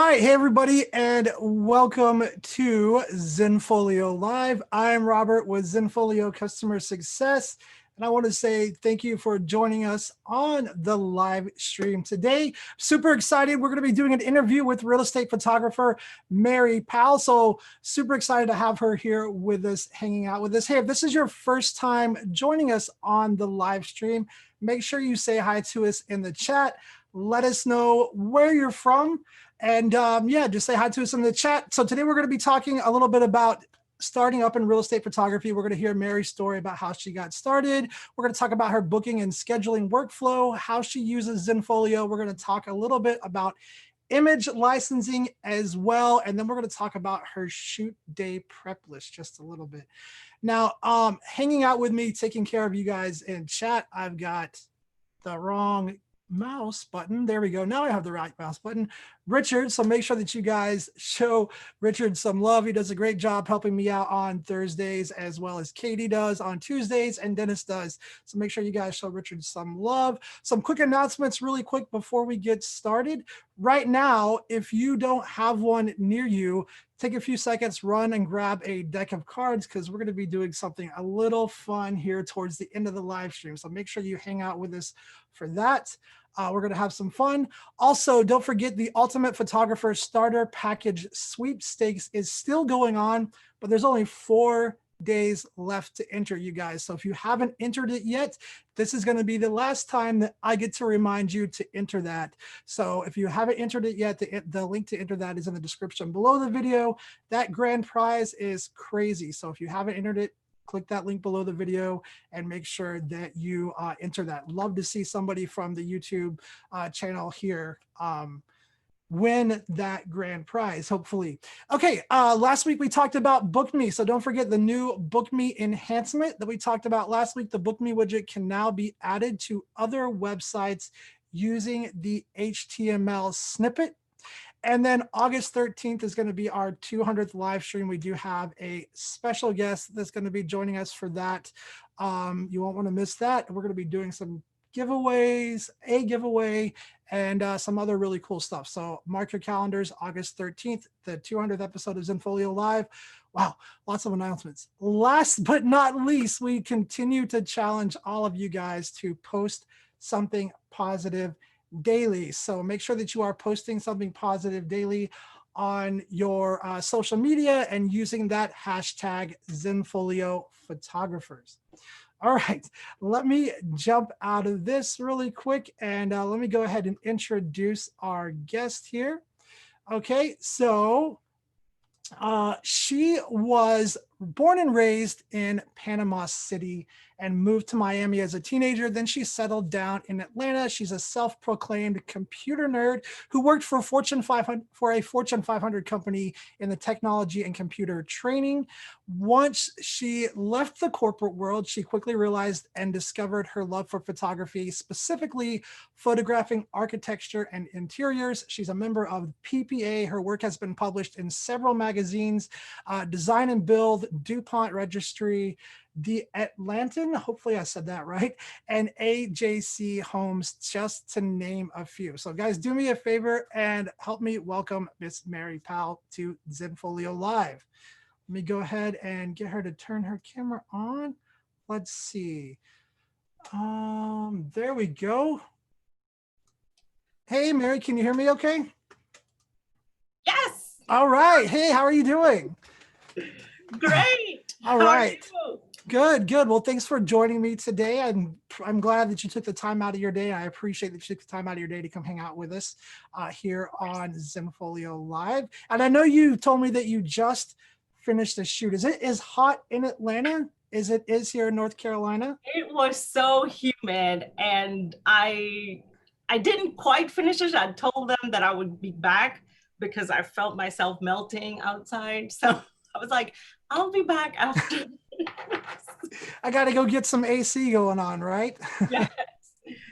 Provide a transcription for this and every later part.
right, hey everybody, and welcome to Zenfolio Live. I'm Robert with Zenfolio Customer Success, and I want to say thank you for joining us on the live stream today. Super excited. We're going to be doing an interview with real estate photographer Mary Powell. So super excited to have her here with us, hanging out with us. Hey, if this is your first time joining us on the live stream, make sure you say hi to us in the chat. Let us know where you're from. And yeah, just say hi to us in the chat. So today we're going to be talking a little bit about starting up in real estate photography. We're going to hear Mary's story about how she got started. We're going to talk about her booking and scheduling workflow, how she uses Zenfolio. We're going to talk a little bit about image licensing as well. And then we're going to talk about her shoot day prep list just a little bit. Now, hanging out with me, taking care of you guys in chat, I've got the wrong mouse button. There we go. Now I have the right mouse button. Richard, so make sure that you guys show Richard some love. He does a great job helping me out on Thursdays, as well as Katie does on Tuesdays and Dennis does. So make sure you guys show Richard some love. Some quick announcements really quick before we get started. Right now, if you don't have one near you, take a few seconds, run and grab a deck of cards because we're going to be doing something a little fun here towards the end of the live stream. So make sure you hang out with us for that. We're going to have some fun. Also, don't forget the Ultimate Photographer Starter Package Sweepstakes is still going on, but there's only 4 days left to enter, you guys. So if you haven't entered it yet, this is going to be the last time that I get to remind you to enter that. So if you haven't entered it yet, the link to enter that is in the description below the video. That grand prize is crazy. So if you haven't entered it, click that link below the video and make sure that you enter that. Love to see somebody from the YouTube channel here win that grand prize, hopefully. Okay, last week we talked about BookMe, so don't forget the new BookMe enhancement that we talked about last week. The BookMe widget can now be added to other websites using the HTML snippet. And then August 13th is going to be our 200th live stream. We do have a special guest that's going to be joining us for that. You won't want to miss that. We're going to be doing some giveaways, a giveaway, and some other really cool stuff. So mark your calendars, August 13th, the 200th episode of Zenfolio Live. Wow, lots of announcements. Last but not least, we continue to challenge all of you guys to post something positive daily. So make sure that you are posting something positive daily on your social media and using that hashtag Zenfolio Photographers. All right, let me jump out of this really quick and let me go ahead and introduce our guest here. Okay, so she was born and raised in Panama City and moved to Miami as a teenager. Then she settled down in Atlanta. She's a self-proclaimed computer nerd who worked for a Fortune 500 company in the technology and computer training. Once she left the corporate world, she quickly realized and discovered her love for photography, specifically photographing architecture and interiors. She's a member of PPA. Her work has been published in several magazines, Design and Build, DuPont Registry, The Atlantan, hopefully I said that right, and AJC Homes, just to name a few. So guys, do me a favor and help me welcome Miss Mary Powell to Zenfolio Live. Let me go ahead and get her to turn her camera on. Let's see. There we go. Hey, Mary, can you hear me okay? Yes. All right. Hey, how are you doing? Great. All right. Good, good. Well, thanks for joining me today. I'm glad that you took the time out of your day. I appreciate that you took the time out of your day to come hang out with us here on Zenfolio Live. And I know you told me that you just finished a shoot. Is it as hot in Atlanta as it is here in North Carolina? It was so humid, and I didn't quite finish it. I told them that I would be back because I felt myself melting outside. So I was like, I'll be back after. I got to go get some AC going on, right? Yes.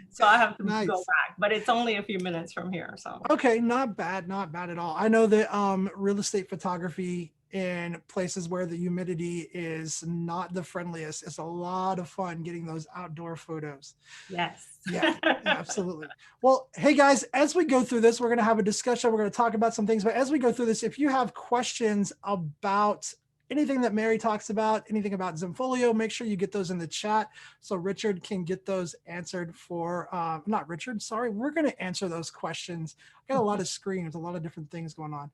So I have to Nice. go back, but it's only a few minutes from here. So okay, not bad at all. I know that real estate photography in places where the humidity is not the friendliest. It's a lot of fun getting those outdoor photos. Yes. Yeah, absolutely. Well, hey guys, as we go through this, we're going to have a discussion. We're going to talk about some things, but as we go through this, if you have questions about anything that Mary talks about, anything about Zenfolio, make sure you get those in the chat so Richard can get those answered for, not Richard, sorry, we're going to answer those questions. I got a lot of screens, a lot of different things going on.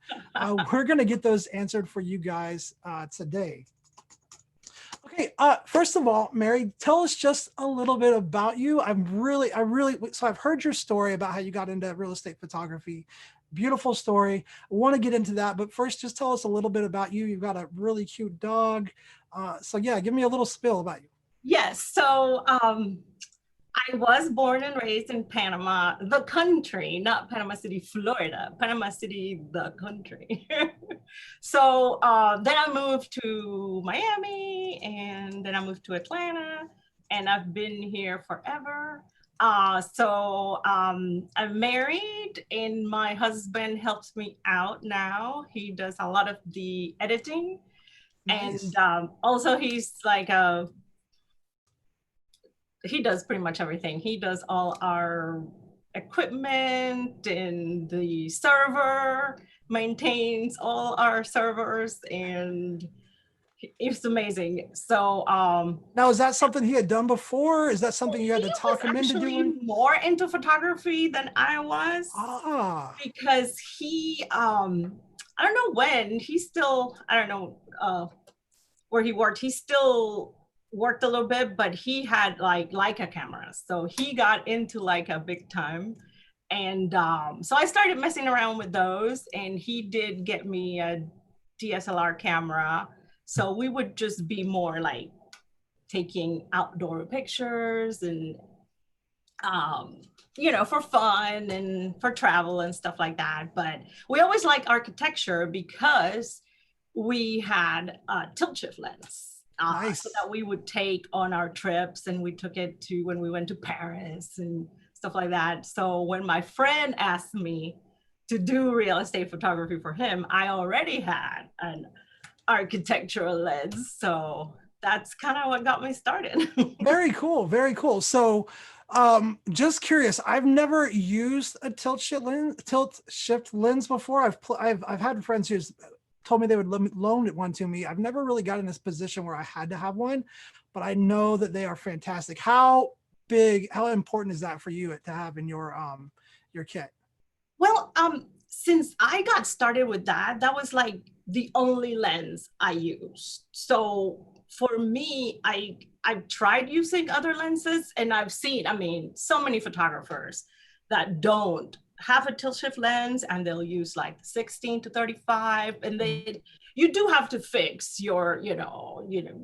We're going to get those answered for you guys today. Okay, first of all, Mary, tell us just a little bit about you. So I've heard your story about how you got into real estate photography. Beautiful story. I want to get into that, but first, just tell us a little bit about you. You've got a really cute dog. So yeah, give me a little spill about you. Yes. So I was born and raised in Panama, the country, not Panama City, Florida. Panama City, the country. So then I moved to Miami, and then I moved to Atlanta, and I've been here forever. I'm married, and my husband helps me out now. He does a lot of the editing. Nice. And also he's like he does pretty much everything. He does all our equipment and the server, maintains all our servers, and it's amazing. So now, is that something he had done before? Is that something you had to talk him into doing? More into photography than I was. Because he I don't know when, he still, I don't know where he worked. He still worked a little bit, but he had like Leica cameras. So he got into Leica big time. And so I started messing around with those, and he did get me a DSLR camera. So we would just be more like taking outdoor pictures and, you know, for fun and for travel and stuff like that. But we always liked architecture because we had a tilt shift lens. Nice. So that we would take on our trips, and we took it to when we went to Paris and stuff like that. So when my friend asked me to do real estate photography for him, I already had an architectural lens. So that's kind of what got me started. Very cool. Very cool. So just curious, I've never used a tilt shift lens before. I've had friends who's told me they would loan one to me. I've never really got in this position where I had to have one, but I know that they are fantastic. How important is that for you to have in your kit? Well, since I got started with that, that was like the only lens I used. So for me, I've tried using other lenses, and I've seen, I mean, so many photographers that don't have a tilt shift lens, and they'll use like 16 to 35, and you do have to fix your, you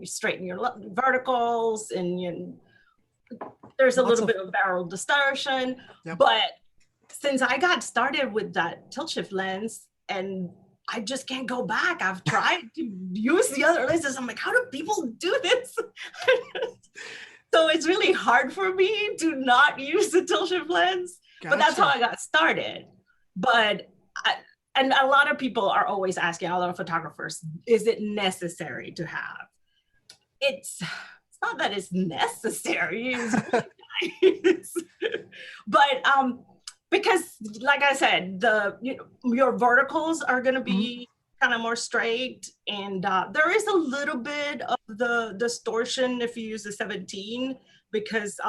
straighten your verticals, and there's a little bit of barrel distortion. Yep. But since I got started with that tilt shift lens, and I just can't go back. I've tried to use the other lenses. I'm like, how do people do this? So it's really hard for me to not use the tilt shift lens. Gotcha. But that's how I got started. But and a lot of people are always asking, a lot of photographers, is it necessary to have? It's not that it's necessary. It's really nice. But because, like I said, your verticals are going to be kind of more straight, and there is a little bit of the distortion if you use the 17, because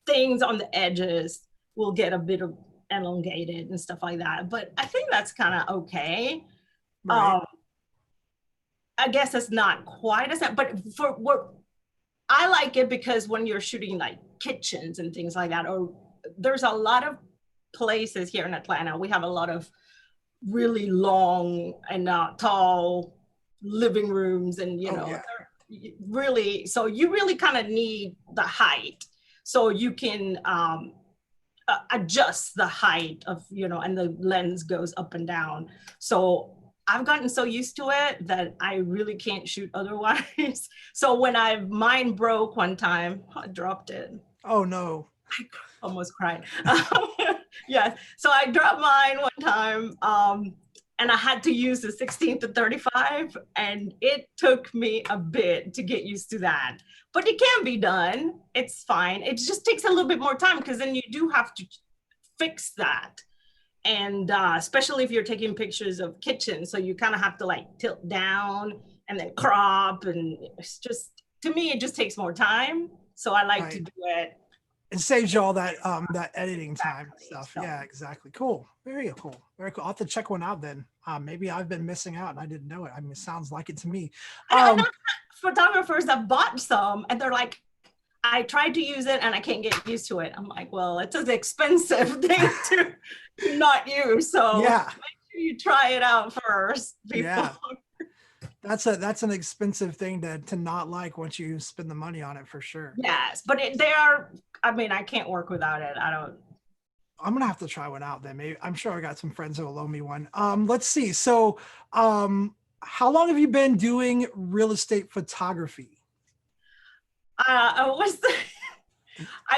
things on the edges will get a bit of elongated and stuff like that. But I think that's kind of okay. Right. I guess it's not quite as that, but for what I like it, because when you're shooting like kitchens and things like that, or there's a lot of places here in Atlanta, we have a lot of really long and tall living rooms, and really, so you really kind of need the height, so you can adjust the height of, and the lens goes up and down. So I've gotten so used to it that I really can't shoot otherwise. So when mine broke one time, I dropped it. Oh no. I almost cried. Yeah, so I dropped mine one time, and I had to use the 16 to 35, and it took me a bit to get used to that. But it can be done. It's fine. It just takes a little bit more time because then you do have to fix that. And especially if you're taking pictures of kitchens, so you kind of have to like tilt down and then crop, and it's just, to me, it just takes more time. So I like to Right. do it. It saves you all that editing time and Exactly. stuff. So Yeah, exactly. Cool. Very cool. Very cool. I'll have to check one out then. Maybe I've been missing out and I didn't know it. I mean, it sounds like it to me. I know photographers that bought some and they're like, I tried to use it and I can't get used to it. I'm like, well, it's an expensive thing to not use. So Yeah. make sure you try it out first before. Yeah. That's an expensive thing to not like once you spend the money on it for sure. Yes, but they are, I mean, I can't work without it. I don't. I'm gonna have to try one out then. Maybe I'm sure I got some friends who will loan me one. Let's see. So how long have you been doing real estate photography? I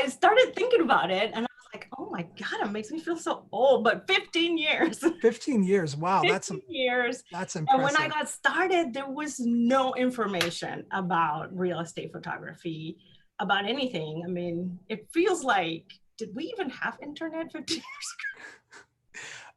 started thinking about it and I was like, oh my God, it makes me feel so old, but 15 years. 15 years. Wow, 15 years. that's And when I impressive. got started, there was no information about real estate photography, about anything. I mean, it feels like, did we even have internet 15 years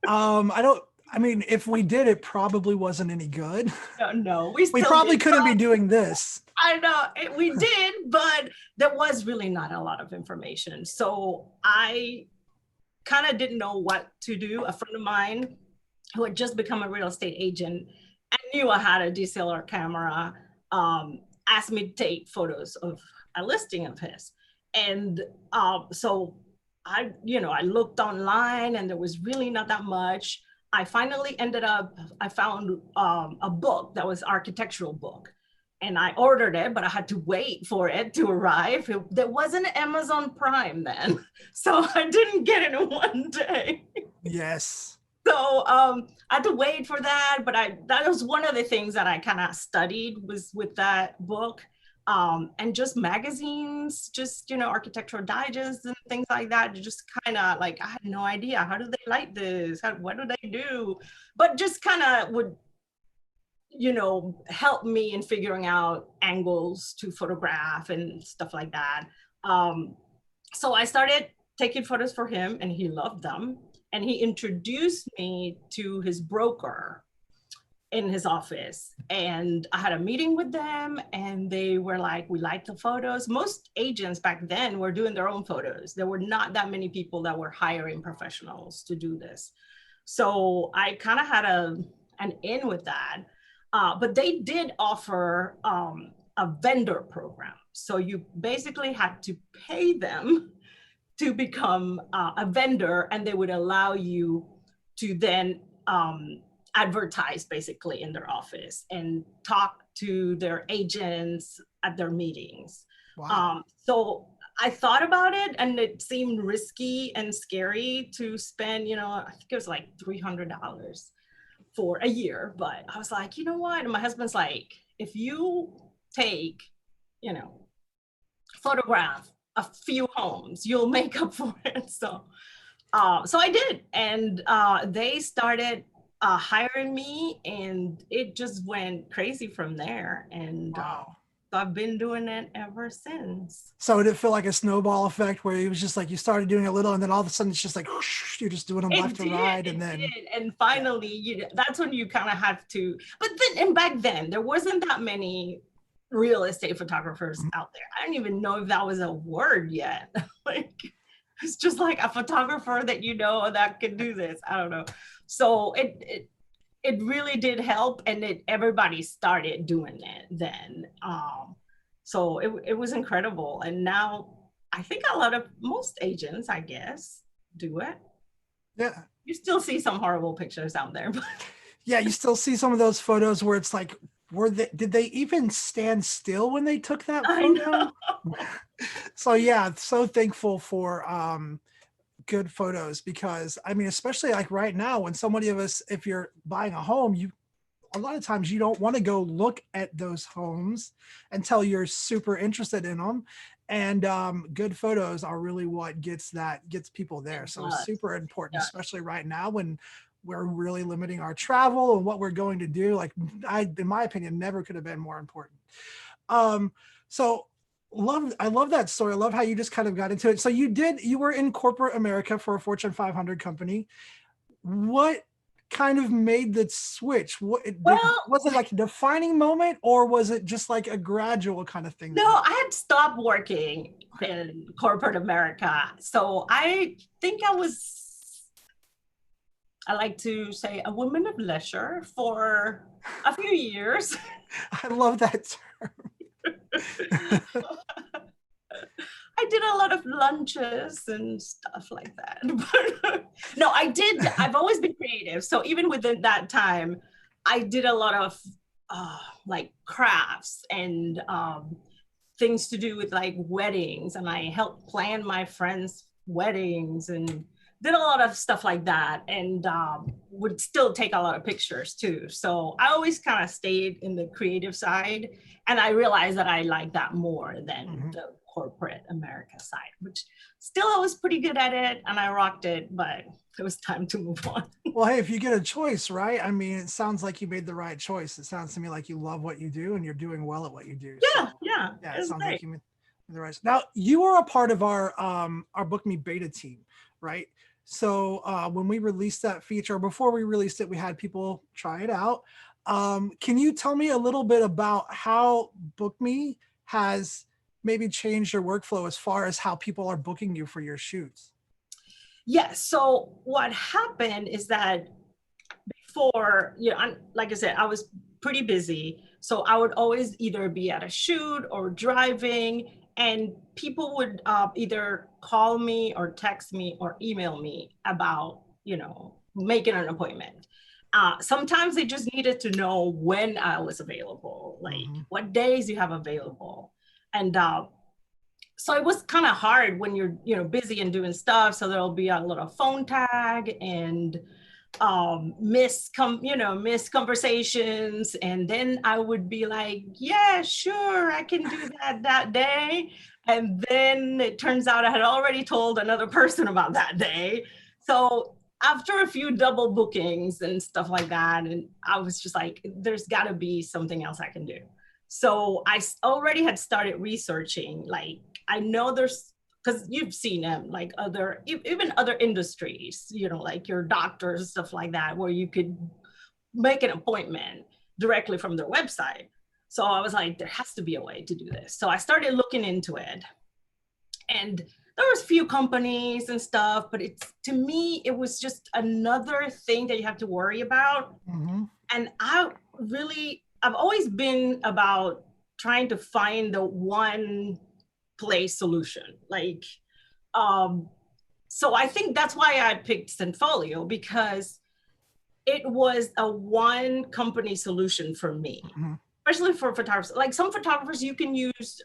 I don't. I mean, if we did, it probably wasn't any good. ago? No, we We still probably did. couldn't be doing this. I know we did, but there was really not a lot of information. So I kind of didn't know what to do. A friend of mine who had just become a real estate agent and knew I had a DSLR camera, asked me to take photos of a listing of his. And so I looked online and there was really not that much. I finally I found a book that was architectural book. And I ordered it, but I had to wait for it to arrive. There wasn't Amazon Prime then. So I didn't get it in one day. Yes. So I had to wait for that, but that was one of the things that I kind of studied was with that book, and just magazines, just architectural digests and things like that. Just kind of like I had no idea, how do they light this? What do they do? But just kind of would help me in figuring out angles to photograph and stuff like that. So I started taking photos for him and he loved them. And he introduced me to his broker in his office. And I had a meeting with them and they were like, we like the photos. Most agents back then were doing their own photos. There were not that many people that were hiring professionals to do this. So I kind of had an in with that. But they did offer a vendor program. So you basically had to pay them to become a vendor, and they would allow you to then advertise basically in their office and talk to their agents at their meetings. Wow. So I thought about it and it seemed risky and scary to spend, I think it was like $300 for a year. But I was like, you know what? And my husband's like, if you take, photograph a few homes, you'll make up for it. So I did. And they started hiring me and it just went crazy from there. And Wow. I've been doing it ever since. So did it feel like a snowball effect where it was just like you started doing a little and then all of a sudden it's just like whoosh, you're just doing them left and right and then And finally, that's when you kind of have to. But then, and back then, there wasn't that many real estate photographers out there. I don't even know if that was a word yet. Like, it's just like a photographer that that can do this. I don't know. So it really did help, and everybody started doing it then. So it was incredible, and now I think most agents, I guess, do it. yeah. You still see some horrible pictures out there, but Yeah, you still see some of those photos where it's like, did they even stand still when they took that I photo? know. So yeah, so thankful for good photos because I mean, especially like right now when somebody of us, if you're buying a home, a lot of times you don't want to go look at those homes until you're super interested in them. And good photos are really what gets people there. So super important, Yeah. especially right now when we're really limiting our travel and what we're going to do. Like in my opinion, never could have been more important. So I love that story. I love how you just kind of got into it. So you were in corporate America for a Fortune 500 company. What kind of made the switch? Well, Was it like a defining moment, or was it just like a gradual kind of thing? no, I had stopped working in corporate America. So I think I like to say, a woman of leisure for a few years. I love that term. I did a lot of lunches and stuff like that. But no, I've always been creative. So even within that time, I did a lot of like crafts and things to do with like weddings. And I helped plan my friends' weddings and did a lot of stuff like that, and would still take a lot of pictures too. So I always kind of stayed in the creative side, and I realized that I like that more than the corporate America side, which still I was pretty good at it and I rocked it, but it was time to move on. Well, hey, if you get a choice, right? I mean, it sounds like you made the right choice. It sounds to me like you love what you do and you're doing well at what you do. Yeah, So yeah, it sounds great. like you made the right. Now you were a part of our BookMe beta team, right? So when we released that feature, before we released it, we had people try it out. Can you tell me a little bit about how BookMe has maybe changed your workflow as far as how people are booking you for your shoots? Yes. So what happened is that before, like I said, I was pretty busy. So I would always either be at a shoot or driving, and people would either call me or text me or email me about, making an appointment. Sometimes they just needed to know when I was available, like what days you have available. And so it was kind of hard when you're, busy and doing stuff. So there'll be a little phone tag and miss conversations, and then I would be like, yeah, sure, I can do that day, and then it turns out I had already told another person about that day. So after a few double bookings and stuff like that, and I was just like, there's got to be something else I can do. So I already had started researching, like, I know there's, because you've seen them, like even other industries, like your doctors, stuff like that, where you could make an appointment directly from their website. So I was like, there has to be a way to do this. So I started looking into it, and there was a few companies and stuff, but to me, it was just another thing that you have to worry about. And I've always been about trying to find the one place solution. Like, so I think that's why I picked Zenfolio, because it was a one company solution for me, especially for photographers. Like some photographers, you can use,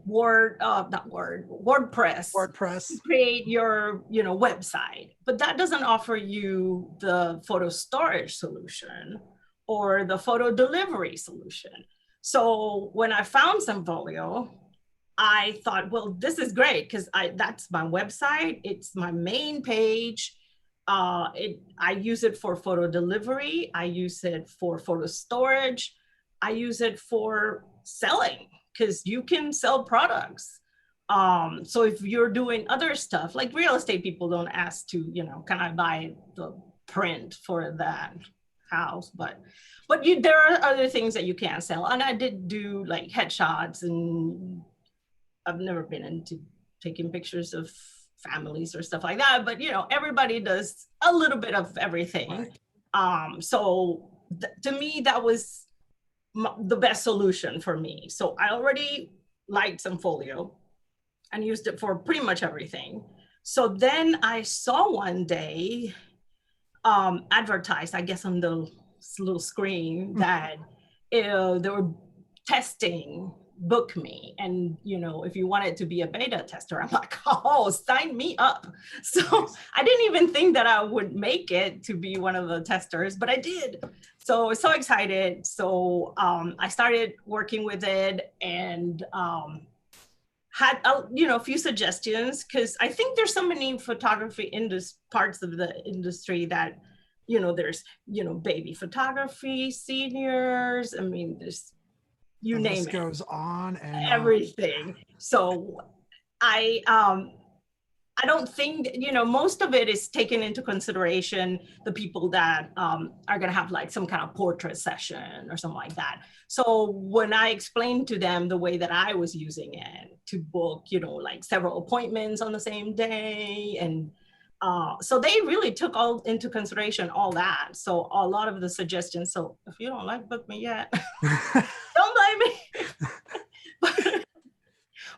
WordPress to create your, website, but that doesn't offer you the photo storage solution or the photo delivery solution. So when I found Zenfolio, I thought, well, this is great, because that's my website. It's my main page. I use it for photo delivery. I use it for photo storage. I use it for selling, because you can sell products. So if you're doing other stuff, like real estate, people don't ask to, can I buy the print for that house? But there are other things that you can sell. And I did do like headshots, and I've never been into taking pictures of families or stuff like that, but everybody does a little bit of everything. Right. So to me, that was the best solution for me. So I already liked Zenfolio and used it for pretty much everything. So then I saw one day advertised, I guess on the little screen, that they were testing BookMe, and if you wanted to be a beta tester, I'm like, oh, sign me up. So I didn't even think that I would make it to be one of the testers, but I did. So I was so excited. So I started working with it, and had a few suggestions, because I think there's so many photography parts of the industry that there's baby photography, seniors. I mean, there's, you The name list it, goes on and on. everything. So I I don't think, most of it is taken into consideration the people that are going to have like some kind of portrait session or something like that. So when I explained to them the way that I was using it to book, like several appointments on the same day, and so they really took all into consideration all that. So a lot of the suggestions. So if you don't like Book Me yet, don't blame me.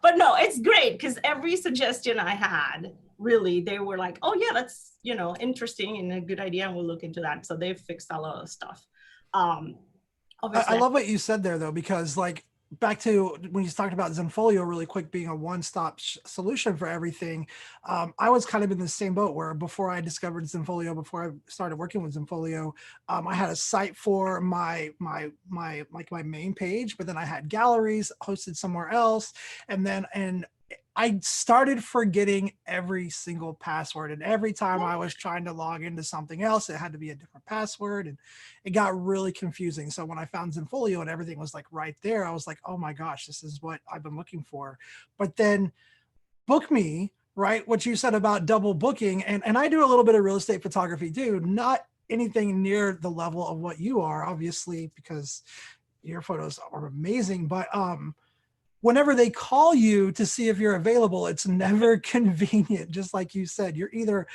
But no, it's great, because every suggestion I had, really, they were like, oh yeah, that's interesting and a good idea, and we'll look into that. So they've fixed a lot of stuff. um I Obviously. love what you said there, though, because like back to when you talked about Zenfolio really quick being a one-stop solution for everything. I was kind of in the same boat where before I discovered Zenfolio, before I started working with Zenfolio, I had a site for my main page, but then I had galleries hosted somewhere else, and I started forgetting every single password. And every time I was trying to log into something else, it had to be a different password. And it got really confusing. So when I found Zenfolio and everything was like right there, I was like, oh my gosh, this is what I've been looking for. But then BookMe, right? What you said about double booking, and I do a little bit of real estate photography too, not anything near the level of what you are, obviously, because your photos are amazing. But whenever they call you to see if you're available, it's never convenient. Just like you said, you're either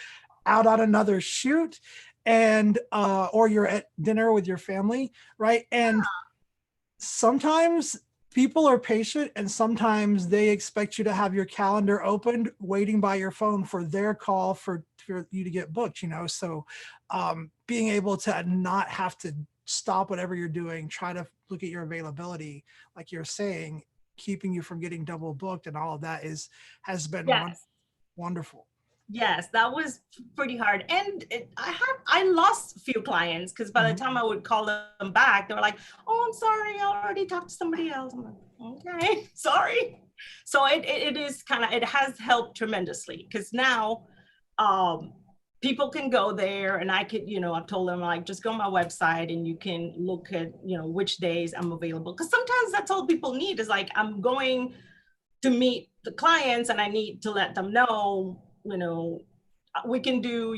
out on another shoot and or you're at dinner with your family, right? And sometimes people are patient and sometimes they expect you to have your calendar opened waiting by your phone for their call for you to get booked, so being able to not have to stop whatever you're doing, try to look at your availability, like you're saying, keeping you from getting double booked and all of that has been Yes. wonderful. Yes, that was pretty hard. And I lost a few clients, because by the Mhm. time I would call them back, they were like, oh, I'm sorry, I already talked to somebody else. I'm like, okay, sorry. So it is kind of, it has helped tremendously, because now um people can go there, and I could, I've told them, like, just go on my website and you can look at, which days I'm available. Because sometimes that's all people need, is like, I'm going to meet the clients and I need to let them know, we can do,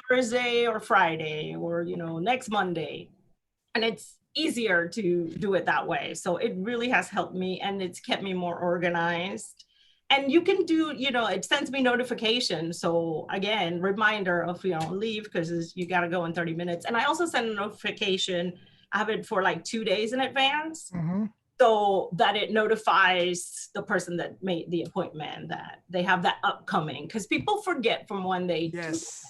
Thursday or Friday, or, next Monday. And it's easier to do it that way. So it really has helped me, and it's kept me more organized. And you can do, it sends me notifications. So again, reminder of, leave, because you got to go in 30 minutes. And I also send a notification. I have it for like 2 days in advance, Mm-hmm. so that it notifies the person that made the appointment that they have that upcoming, because people forget from when they do. Yes.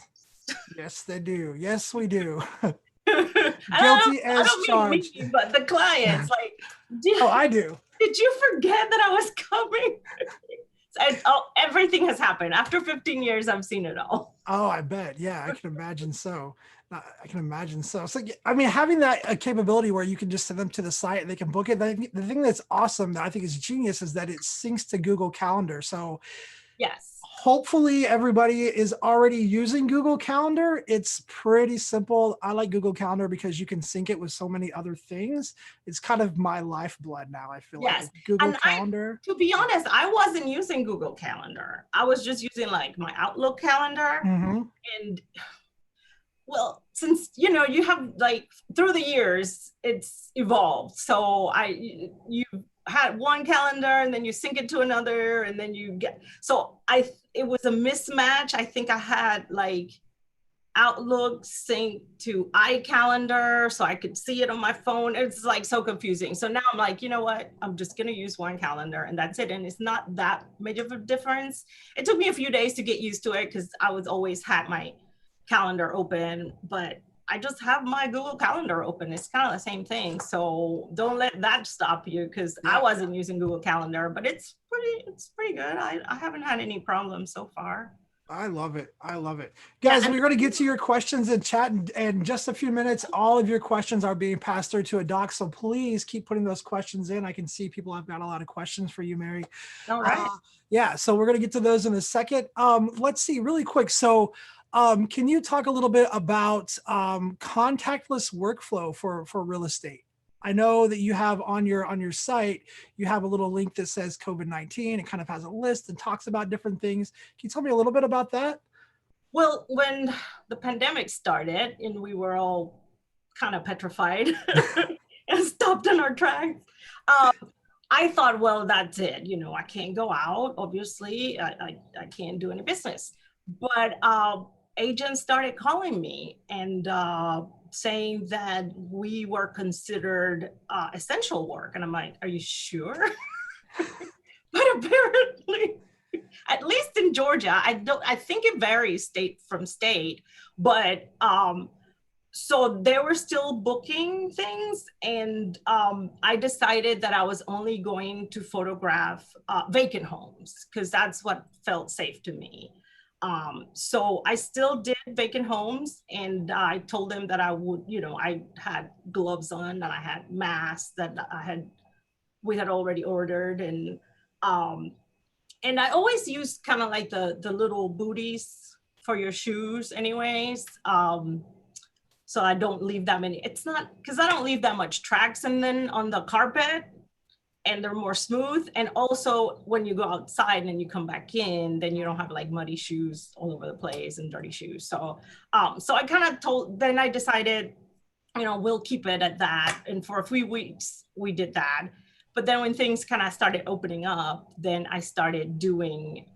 Yes, they do. Yes, we do. And Guilty I as don't mean charged. me, but the clients, like, Oh, I do. did you forget that I was coming? And everything has happened. After 15 years, I've seen it all. Oh, I bet. Yeah, I can imagine so. I can imagine so. So, I mean, having that capability where you can just send them to the site and they can book it. The thing that's awesome that I think is genius is that it syncs to Google Calendar. So, Yes. hopefully everybody is already using Google Calendar. It's pretty simple. I like Google Calendar because you can sync it with so many other things. It's kind of my lifeblood now. I feel like Yes. with Google And Calendar. to be honest, I wasn't using Google Calendar. I was just using like my Outlook calendar. Mm-hmm. And well, since you have, like, through the years it's evolved, so you had one calendar and then you sync it to another, and then you get, so it was a mismatch. I think I had like Outlook synced to iCalendar so I could see it on my phone. It's like so confusing. So now I'm like, you know what, I'm just going to use one calendar and that's it, and it's not that much of a difference. It took me a few days to get used to it, because I was always had my calendar open, but I just have my Google Calendar open. It's kind of the same thing. So don't let that stop you, because I Yeah. wasn't using Google Calendar, but it's pretty good. I haven't had any problems so far. I love it. I love it. Yeah, Guys, and we're going to get to your questions in chat in just a few minutes. All of your questions are being passed through to a doc. So please keep putting those questions in. I can see people have got a lot of questions for you, Mary. all right. Yeah, so we're going to get to those in a second. Let's see really quick. So can you talk a little bit about contactless workflow for real estate? I know that you have on your site, you have a little link that says COVID-19. It kind of has a list and talks about different things. Can you tell me a little bit about that? Well, when the pandemic started and we were all kind of petrified and stopped in our tracks, um, I thought, well, that's it. You know, I can't go out. Obviously, I can't do any business. But agents started calling me and saying that we were considered essential work. And I'm like, are you sure? But apparently, at least in Georgia, I think it varies state from state, but so they were still booking things, and I decided that I was only going to photograph vacant homes because that's what felt safe to me. So I still did vacant homes, and I told them that I would, you know, I had gloves on and I had masks that we had already ordered, um, and I always use kind of like the little booties for your shoes, anyways. So I don't leave that many. It's not because I don't leave that much tracks and then on the carpet, and they're more smooth. And also when you go outside and you come back in, then you don't have like muddy shoes all over the place and dirty shoes. So I kind of told. Then I decided, you know, we'll keep it at that. And for a few weeks we did that. But then when things kind of started opening up, then I started doing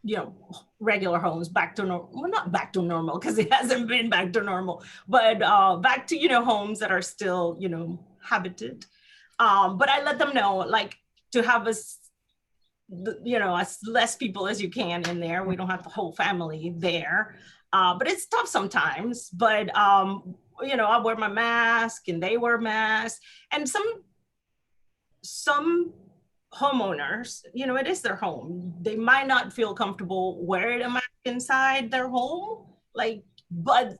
you know, regular homes back to normal. Well, not back to normal because it hasn't been back to normal, but back to, you know, homes that are still, you know, habited. But I let them know, like, to have us, you know, as less people as you can in there. We don't have the whole family there. But it's tough sometimes. But, you know, I wear my mask and they wear masks. And some homeowners, you know, it is their home. They might not feel comfortable wearing a mask inside their home, like, but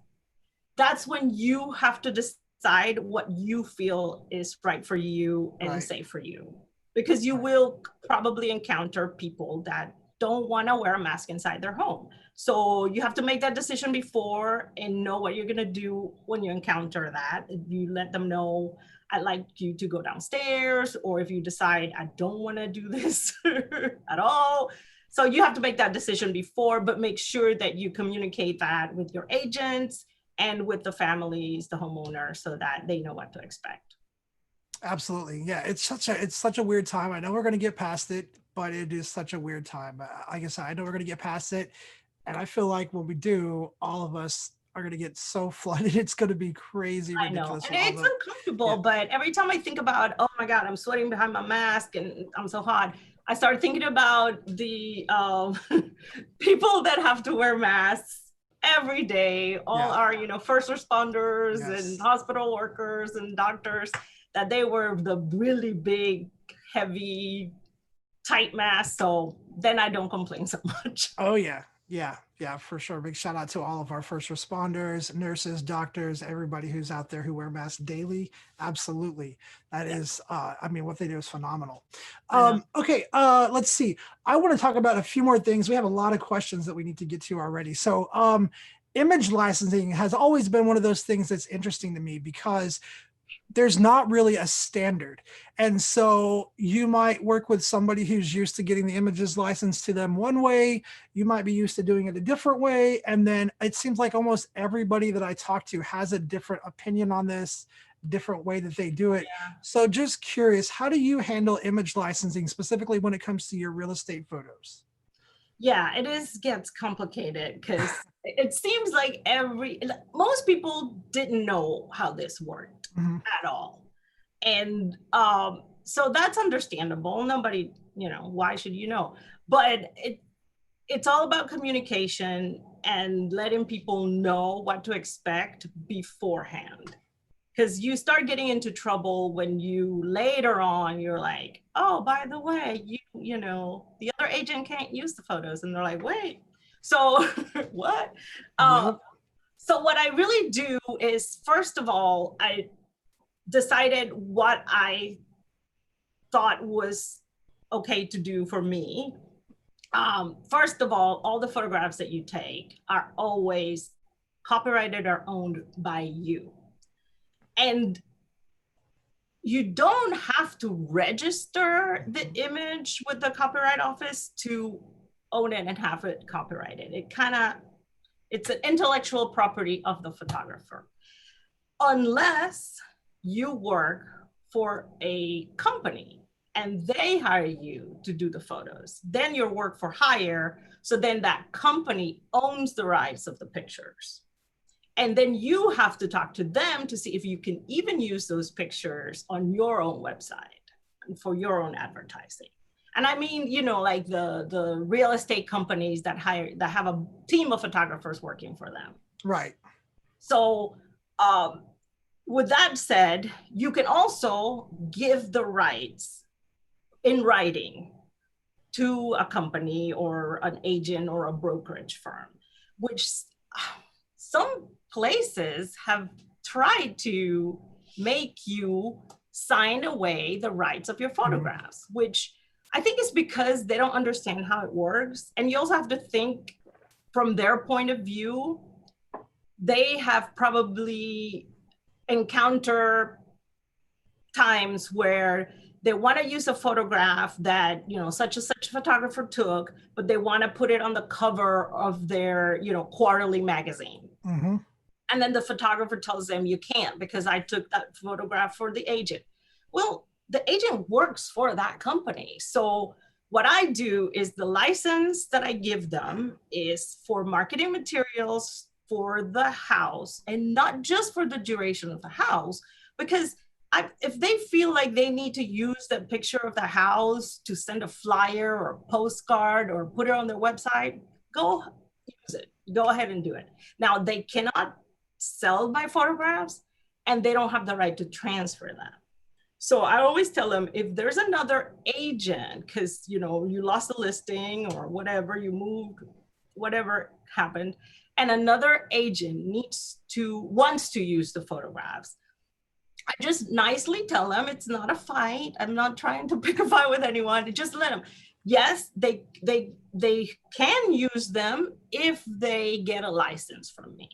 that's when you have to decide what you feel is right for you and Right. safe for you, because you will probably encounter people that don't want to wear a mask inside their home. So you have to make that decision before and know what you're going to do when you encounter that. You let them know, I'd like you to go downstairs, or if you decide I don't want to do this at all. So you have to make that decision before, but make sure that you communicate that with your agents and with the families, the homeowners, so that they know what to expect. Absolutely. Yeah, it's such a weird time. I know we're going to get past it, but it is such a weird time. Like I said, I know we're going to get past it, and I feel like when we do, all of us are going to get so flooded. It's going to be crazy I know, ridiculous and with all it's the uncomfortable, yeah. but every time I think about, oh my God, I'm sweating behind my mask and I'm so hot, I started thinking about the people that have to wear masks every day, all Yeah. our, you know, first responders and Yes. hospital workers and doctors, that they wear the really big, heavy, tight masks. So then I don't complain so much. Oh yeah. Yeah. Yeah, for sure. Big shout out to all of our first responders, nurses, doctors, everybody who's out there who wear masks daily. Absolutely. That Yeah, is I mean what they do is phenomenal. I know. Okay, let's see. I want to talk about a few more things. We have a lot of questions that we need to get to already. So image licensing has always been one of those things that's interesting to me because there's not really a standard. And so you might work with somebody who's used to getting the images licensed to them one way. You might be used to doing it a different way. And then it seems like almost everybody that I talk to has a different opinion on this, different way that they do it. So just curious, how do you handle image licensing specifically when it comes to your real estate photos? Yeah, it is gets complicated because it seems like most people didn't know how this worked Mhm. at all. And so that's understandable. Nobody, you know, why should you know? But it's all about communication and letting people know what to expect beforehand. because you start getting into trouble when you later on you're like, oh, by the way, you know, the other agent can't use the photos, and they're like, wait, so what? Yep. So what I really do is, first of all, I decided what I thought was okay to do for me. First of all the photographs that you take are always copyrighted or owned by you. And you don't have to register the image with the copyright office to own it and have it copyrighted. It's an intellectual property of the photographer. Unless you work for a company and they hire you to do the photos, then you're work for hire. So then that company owns the rights of the pictures. And then you have to talk to them to see if you can even use those pictures on your own website and for your own advertising. And I mean, you know, like the real estate companies that have a team of photographers working for them. Right. So with that said, you can also give the rights in writing to a company or an agent or a brokerage firm, which some places have tried to make you sign away the rights of your photographs, which I think is because they don't understand how it works. And you also have to think from their point of view. They have probably encountered times where they want to use a photograph that, you know, such and such photographer took, but they want to put it on the cover of their, you know, quarterly magazine. Mm-hmm. And then the photographer tells them you can't because I took that photograph for the agent. Well, the agent works for that company. So what I do is the license that I give them is for marketing materials for the house, and not just for the duration of the house, because if they feel like they need to use the picture of the house to send a flyer or a postcard or put it on their website, go use it. Go ahead and do it. Now, they cannot sell my photographs and they don't have the right to transfer them. So I always tell them, if there's another agent, because, you know, you lost a listing or whatever, you moved, whatever happened, and another agent wants to use the photographs, I just nicely tell them it's not a fight. I'm not trying to pick a fight with anyone. Just let them. Yes, they can use them if they get a license from me.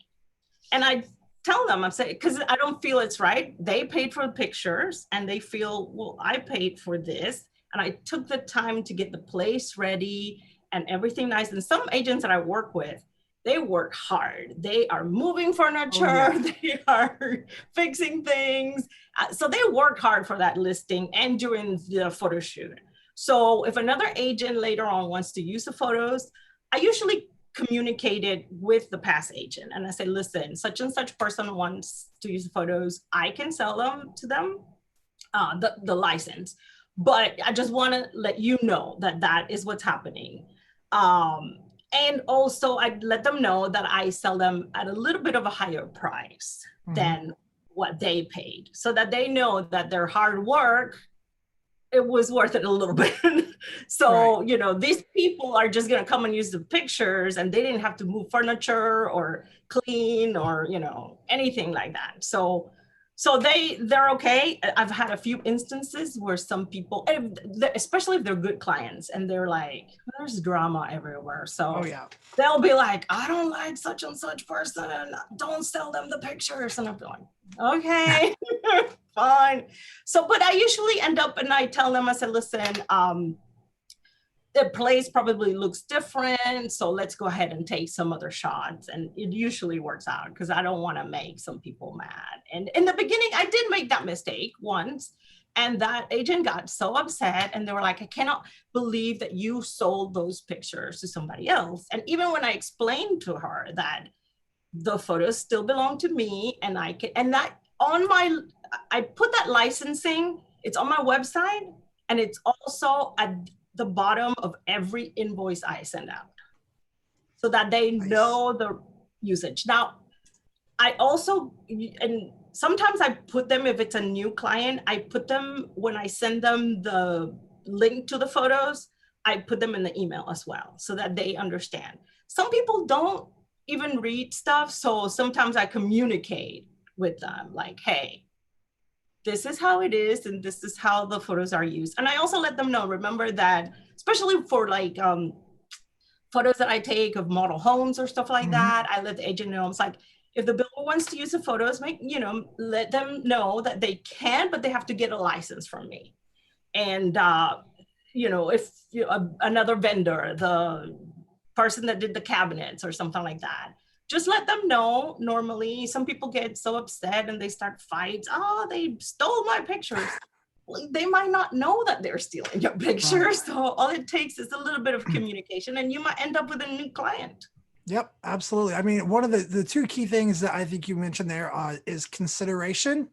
And I tell them, I'm saying, because I don't feel it's right. They paid for the pictures and they feel, well, I paid for this and I took the time to get the place ready and everything nice. And some agents that I work with, they work hard. They are moving furniture. Oh, yeah. They are fixing things. So they work hard for that listing and during the photo shoot. So if another agent later on wants to use the photos, I usually communicate it with the past agent. And I say, listen, such and such person wants to use the photos. I can sell them to them, the license. But I just want to let you know that that is what's happening. And also I let them know that I sell them at a little bit of a higher price than what they paid, so that they know that their hard work, it was worth it a little bit. So, right. You know, these people are just going to come and use the pictures and they didn't have to move furniture or clean or, you know, anything like that. So they're okay. I've had a few instances where some people, especially if they're good clients and they're like, there's drama everywhere. So they'll be like, I don't like such and such person. Don't sell them the pictures. And I'm like, okay, fine. So, but I usually end up and I tell them, I said, listen, the place probably looks different. So let's go ahead and take some other shots. And it usually works out because I don't want to make some people mad. And in the beginning, I did make that mistake once. And that agent got so upset and they were like, I cannot believe that you sold those pictures to somebody else. And even when I explained to her that the photos still belong to me and I can, and that on my, I put that licensing, it's on my website and it's also at the bottom of every invoice I send out so that they know the usage. Now, I also, and sometimes I put them, if it's a new client, I put them, when I send them the link to the photos, I put them in the email as well so that they understand. Some people don't even read stuff. So sometimes I communicate with them like, hey, this is how it is and this is how the photos are used. And I also let them know, remember that, especially for like photos that I take of model homes or stuff like that, I let the agent know, it's like, if the builder wants to use the photos, let them know that they can, but they have to get a license from me. And if another vendor, the person that did the cabinets or something like that, just let them know. Normally, some people get so upset and they start fights. Oh, they stole my pictures. Well, they might not know that they're stealing your pictures. Right. So all it takes is a little bit of communication and you might end up with a new client. Yep, absolutely. I mean, one of the two key things that I think you mentioned there is consideration,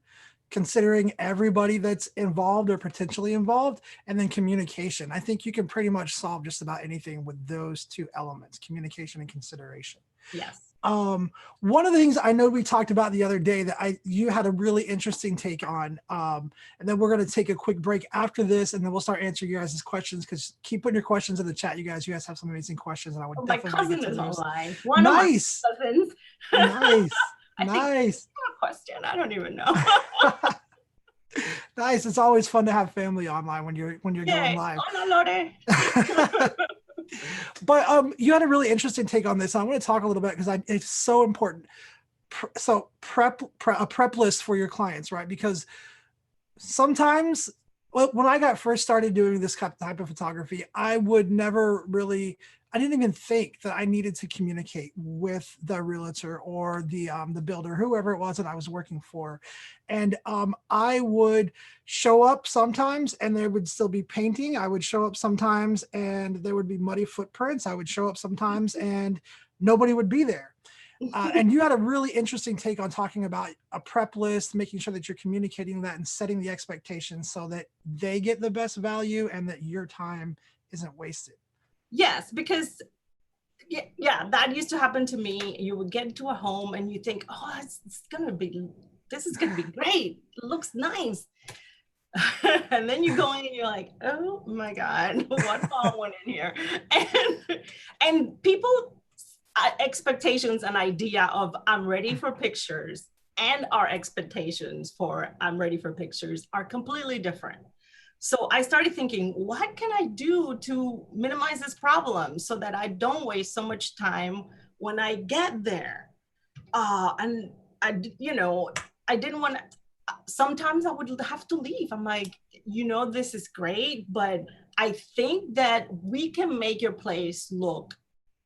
considering everybody that's involved or potentially involved, and then communication. I think you can pretty much solve just about anything with those two elements, communication and consideration. Yes. One of the things I know we talked about the other day that you had a really interesting take on, and then we're going to take a quick break after this, and then we'll start answering you guys' questions, because keep putting your questions in the chat. You guys have some amazing questions, and I would definitely my cousin get to is those. Online. One nice. Of my cousins. Nice. I nice. Think a question. I don't even know. Nice. It's always fun to have family online when you're going live. But you had a really interesting take on this. I want to talk a little bit because it's so important. So a prep list for your clients, right? Because sometimes, when I got first started doing this type of photography, I would never really, I didn't even think that I needed to communicate with the realtor or the builder, whoever it was that I was working for. And I would show up sometimes and there would still be painting. I would show up sometimes and there would be muddy footprints. I would show up sometimes and nobody would be there. And you had a really interesting take on talking about a prep list, making sure that you're communicating that and setting the expectations so that they get the best value and that your time isn't wasted. Yes, because that used to happen to me. You would get into a home and you think, oh, this is gonna be great. It looks nice. And then you go in and you're like, oh my God, what all went in here? And people expectations and idea of I'm ready for pictures and our expectations for I'm ready for pictures are completely different. So I started thinking, what can I do to minimize this problem so that I don't waste so much time when I get there? And I didn't want to, sometimes I would have to leave. I'm like, this is great, but I think that we can make your place look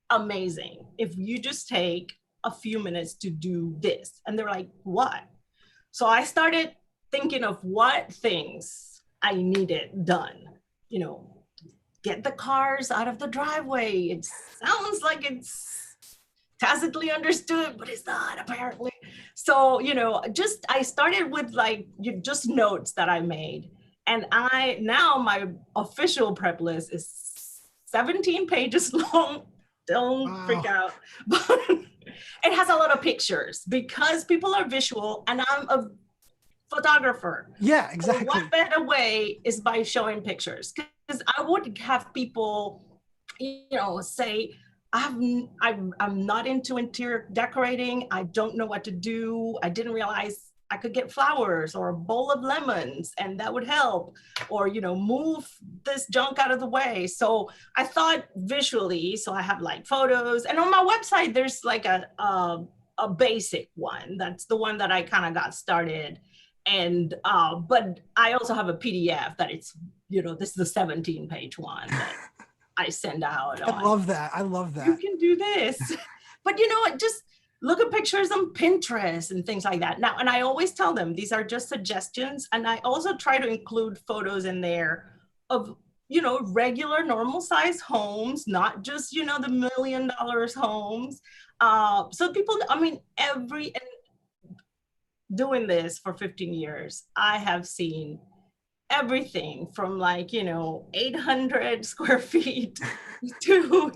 amazing if you just take a few minutes to do this. And they're like, what? So I started thinking of what things I needed done. Get the cars out of the driveway. It sounds like it's tacitly understood, but it's not apparently. So, I started with just notes that I made. And now my official prep list is 17 pages long. Don't freak out. But it has a lot of pictures because people are visual and I'm a photographer. Yeah, exactly. So what better way is by showing pictures? Because I would have people, say, I'm not into interior decorating. I don't know what to do. I didn't realize I could get flowers or a bowl of lemons and that would help, or, move this junk out of the way. So I thought visually, so I have photos, and on my website, there's a basic one. That's the one that I kind of got started. And, but I also have a PDF that it's, this is the 17-page one that I send out. I love that. You can do this. But, just look at pictures on Pinterest and things like that. Now, and I always tell them these are just suggestions. And I also try to include photos in there of, regular normal size homes, not just, the $1 million homes. So people, doing this for 15 years, I have seen everything from 800 square feet to,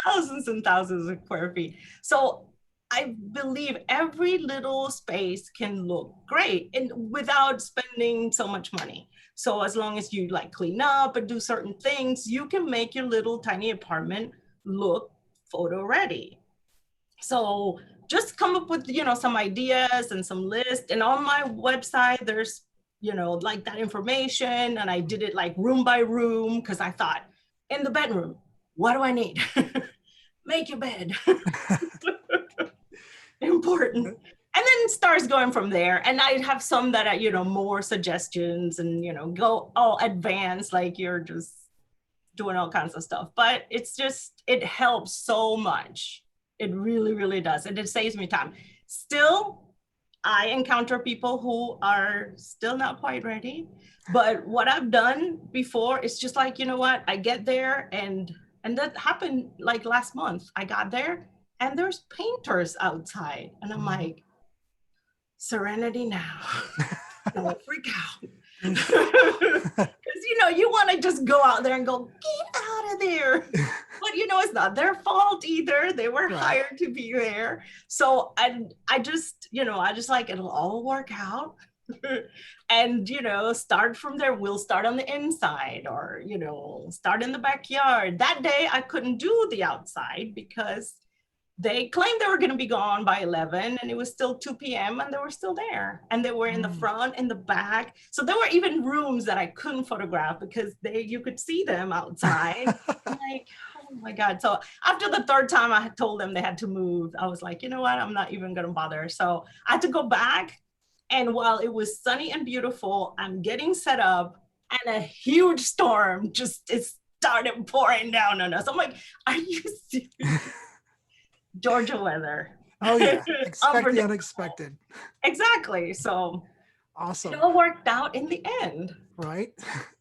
thousands and thousands of square feet. So I believe every little space can look great and without spending so much money. So as long as you like clean up and do certain things, you can make your little tiny apartment look photo ready. So just come up with, some ideas and some lists. And on my website, there's, like that information. And I did it like room by room because I thought in the bedroom, what do I need? Make your bed. Important. And then starts going from there. And I have some that are, more suggestions and, go all advanced, like you're just doing all kinds of stuff. But it helps so much. It really, really does. And it saves me time. Still, I encounter people who are still not quite ready. But what I've done before is just like, you know what? I get there and that happened like last month. I got there and there's painters outside. And I'm like, serenity now. Don't freak out. Because you want to just go out there and go, get out of there. But it's not their fault either. They were hired to be there. So I just like it'll all work out. And start from there. We'll start on the inside or start in the backyard. That day I couldn't do the outside because they claimed they were going to be gone by 11 and it was still 2 p.m. and they were still there and they were in the front and the back. So there were even rooms that I couldn't photograph because you could see them outside. I'm like, oh my God. So after the third time I had told them they had to move, I was like, you know what? I'm not even going to bother. So I had to go back. And while it was sunny and beautiful, I'm getting set up and a huge storm it started pouring down on us. I'm like, are you serious? Georgia weather. Oh yeah, expect the unexpected. Exactly. So awesome. It all worked out in the end. Right.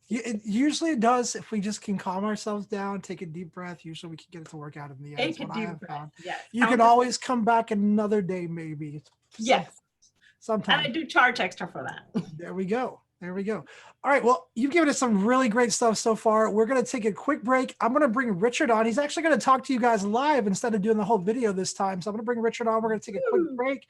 It usually does. If we just can calm ourselves down, take a deep breath, usually we can get it to work out in the end. Take a deep breath. Yes. You can always come back another day, maybe. Yes. Sometimes. And I do charge extra for that. There we go. There we go. All right. Well, you've given us some really great stuff so far. We're going to take a quick break. I'm going to bring Richard on. He's actually going to talk to you guys live instead of doing the whole video this time. So I'm going to bring Richard on. We're going to take a quick break.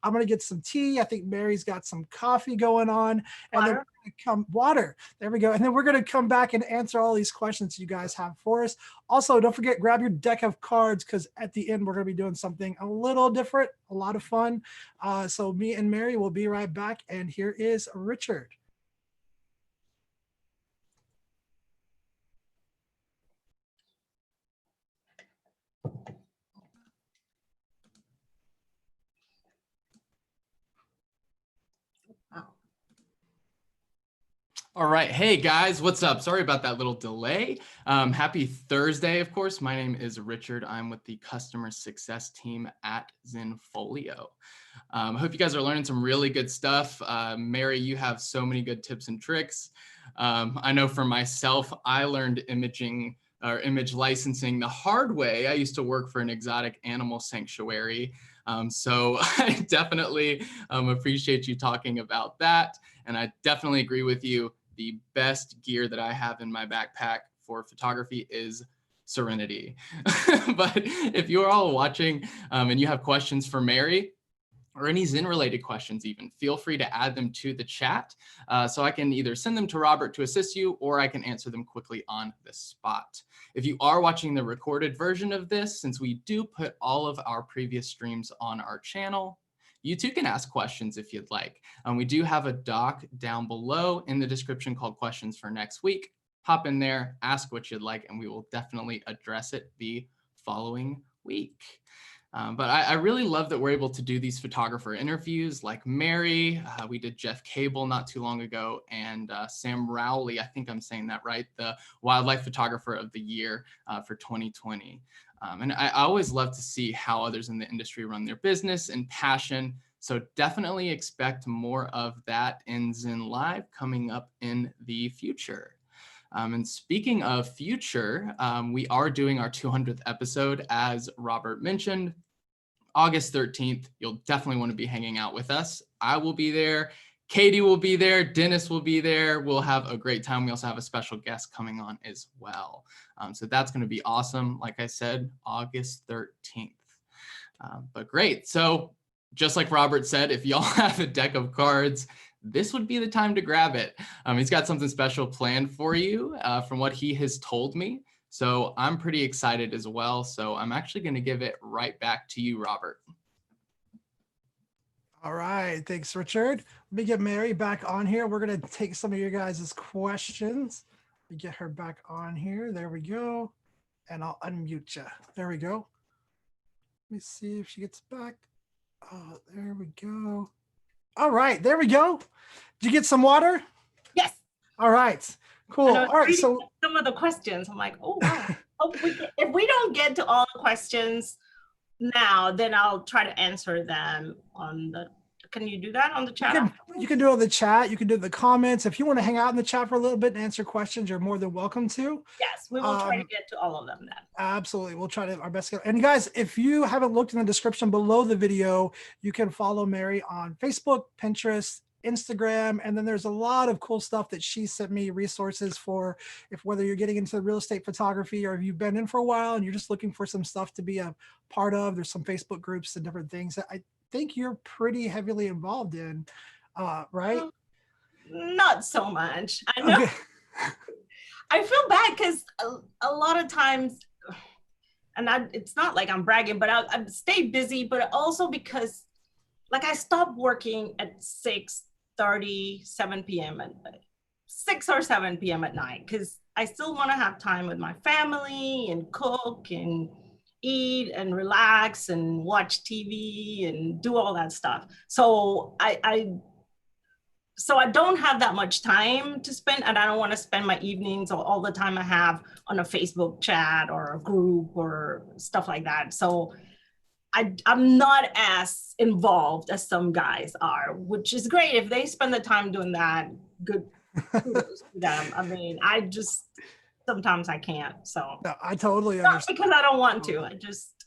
I'm going to get some tea. I think Mary's got some coffee going on. And then we're going to come water. There we go. And then we're going to come back and answer all these questions you guys have for us. Also, don't forget, grab your deck of cards because at the end, we're going to be doing something a little different, a lot of fun. So me and Mary will be right back. And here is Richard. All right. Hey, guys, what's up? Sorry about that little delay. Happy Thursday, of course. My name is Richard. I'm with the customer success team at Zenfolio. I hope you guys are learning some really good stuff. Mary, you have so many good tips and tricks. I know for myself, I learned image licensing the hard way. I used to work for an exotic animal sanctuary. So I definitely appreciate you talking about that. And I definitely agree with you. The best gear that I have in my backpack for photography is Serenity. But if you're all watching and you have questions for Mary or any Zen related questions even, feel free to add them to the chat so I can either send them to Robert to assist you or I can answer them quickly on the spot. If you are watching the recorded version of this, since we do put all of our previous streams on our channel, you too can ask questions if you'd like. We do have a doc down below in the description called questions for next week. Hop in there, ask what you'd like, and we will definitely address it the following week. But I really love that we're able to do these photographer interviews like Mary. We did Jeff Cable not too long ago, and Sam Rowley, I think I'm saying that right, the Wildlife Photographer of the Year for 2020. And I always love to see how others in the industry run their business and passion. So definitely expect more of that in Zen Live coming up in the future. And speaking of future, we are doing our 200th episode, as Robert mentioned, August 13th. You'll definitely want to be hanging out with us. I will be there. Katie will be there. Dennis will be there. We'll have a great time. We also have a special guest coming on as well. So that's going to be awesome. Like I said, August 13th. But great. So just like Robert said, if y'all have a deck of cards, this would be the time to grab it. He's got something special planned for you from what he has told me. So I'm pretty excited as well. So I'm actually going to give it right back to you, Robert. All right. Thanks, Richard. Let me get Mary back on here. We're going to take some of your guys' questions. Let me get her back on here. There we go. And I'll unmute you. There we go. Let me see if she gets back. Oh, there we go. All right. There we go. Did you get some water? Yes. All right. Cool. All right. So some of the questions, I'm like, oh, wow. If we don't get to all the questions now, then I'll try to answer them on the, can you do that on the chat? You can do it on the chat. You can do it in the comments. If you want to hang out in the chat for a little bit and answer questions, you're more than welcome to. Yes, we will try to get to all of them then. Absolutely. We'll try to our best. And guys, if you haven't looked in the description below the video, you can follow Mary on Facebook, Pinterest, Instagram, and then there's a lot of cool stuff that she sent me resources for if whether you're getting into real estate photography or if you've been in for a while and you're just looking for some stuff to be a part of. There's some Facebook groups and different things that I think you're pretty heavily involved in, right? Not so much. I know. Okay. I feel bad because a lot of times, and it's not like I'm bragging, but I stay busy, but also because like I stopped working at 6:30, 7 p.m. at 6 or 7 p.m. at night because I still want to have time with my family and cook and eat and relax and watch TV and do all that stuff. So I don't have that much time to spend, and I don't want to spend my evenings or all the time I have on a Facebook chat or a group or stuff like that. So I'm not as involved as some guys are, which is great. If they spend the time doing that, good kudos to them. I mean, sometimes I can't. So no, I totally not understand. because I don't want to. I just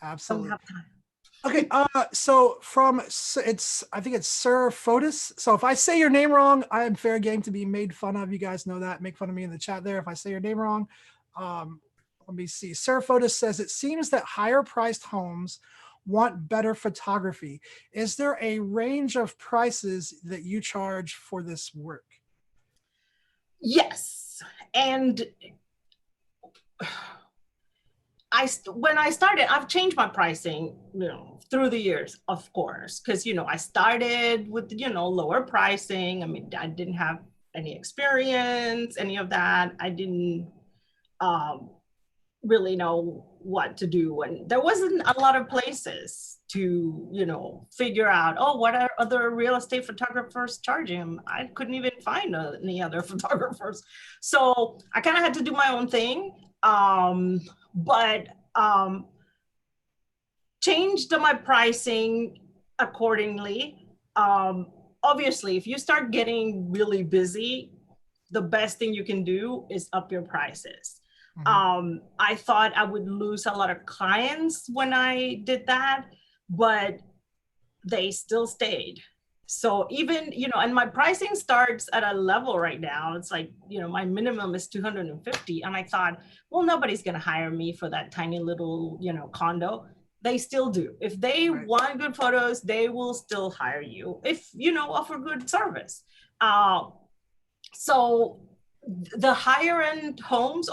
absolutely don't have time. Okay, so I think it's Sir Fotis. So if I say your name wrong, I am fair game to be made fun of. You guys know that. Make fun of me in the chat there if I say your name wrong. Let me see. Sir Fotis says, it seems that higher priced homes want better photography. Is there a range of prices that you charge for this work? Yes. And when I started, I've changed my pricing, through the years, of course, because, I started with, lower pricing. I mean, I didn't have any experience, any of that. I didn't really know what to do. And there wasn't a lot of places to, figure out, what are other real estate photographers charging? I couldn't even find any other photographers. So I kind of had to do my own thing. But changed my pricing accordingly. Obviously, if you start getting really busy, the best thing you can do is up your prices. Mm-hmm. I thought I would lose a lot of clients when I did that, but they still stayed. So even, and my pricing starts at a level right now. It's like, my minimum is 250. And I thought, well, nobody's going to hire me for that tiny little, condo. They still do. If they want good photos, they will still hire you if, offer good service. So the higher end homes,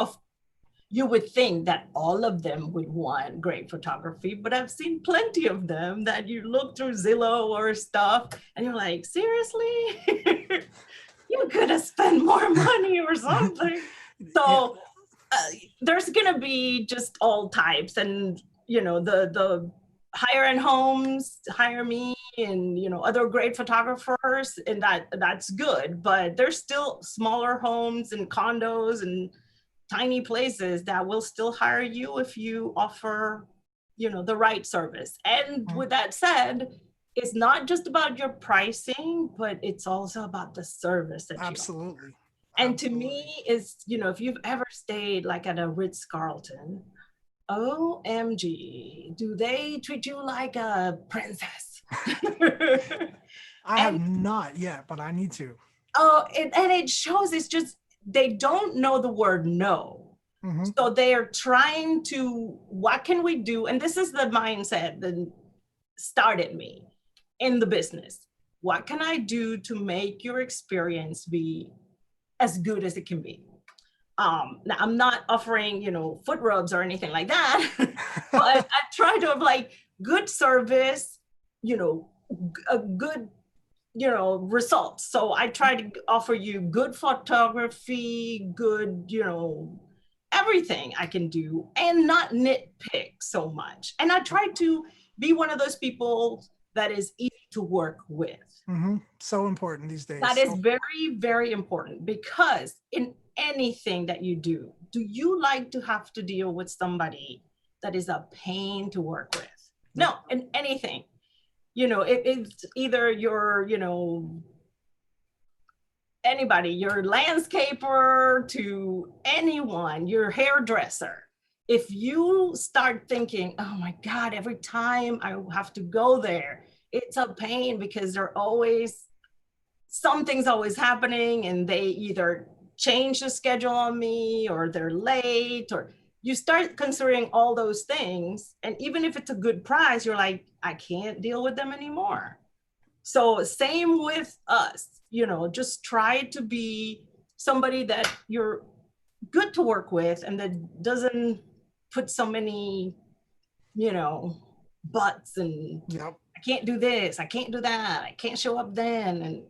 you would think that all of them would want great photography, but I've seen plenty of them that you look through Zillow or stuff and you're like, seriously? You could have spent more money or something. So there's gonna be just all types, and the higher end homes hire me, and other great photographers, and that's good, but there's still smaller homes and condos and tiny places that will still hire you if you offer, the right service. And with that said, it's not just about your pricing, but it's also about the service that absolutely you offer. And to me, is if you've ever stayed like at a Ritz-Carlton, OMG, do they treat you like a princess? I have not yet, but I need to. Oh, and it shows. It's just, they don't know the word no. So they are trying to, what can we do? And this is the mindset that started me in the business. What can I do to make your experience be as good as it can be? Now I'm not offering, foot rubs or anything like that, but I try to have like good service, a good, results. So I try to offer you good photography, good, everything I can do, and not nitpick so much. And I try to be one of those people that is easy to work with. So important these days. That is very, very important, because in anything that you do you like to have to deal with somebody that is a pain to work with? No, in anything. It's either your, anybody, your landscaper to anyone, your hairdresser. If you start thinking, oh my God, every time I have to go there, it's a pain because something's always happening, and they either change the schedule on me, or they're late, or you start considering all those things. And even if it's a good price, you're like, I can't deal with them anymore. So same with us, just try to be somebody that you're good to work with, and that doesn't put so many, buts and I can't do this, I can't do that, I can't show up then. And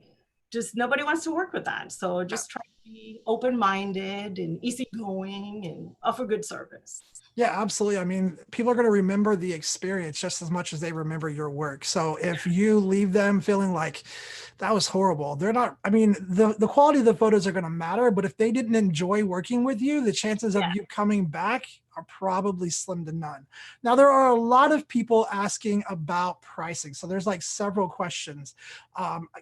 just nobody wants to work with that. So just try to be open-minded and easygoing and offer good service. Yeah, absolutely. I mean, people are going to remember the experience just as much as they remember your work. So if you leave them feeling like that was horrible, they're not, I mean, the quality of the photos are going to matter, but if they didn't enjoy working with you, the chances of you coming back are probably slim to none. Now, there are a lot of people asking about pricing. So there's like several questions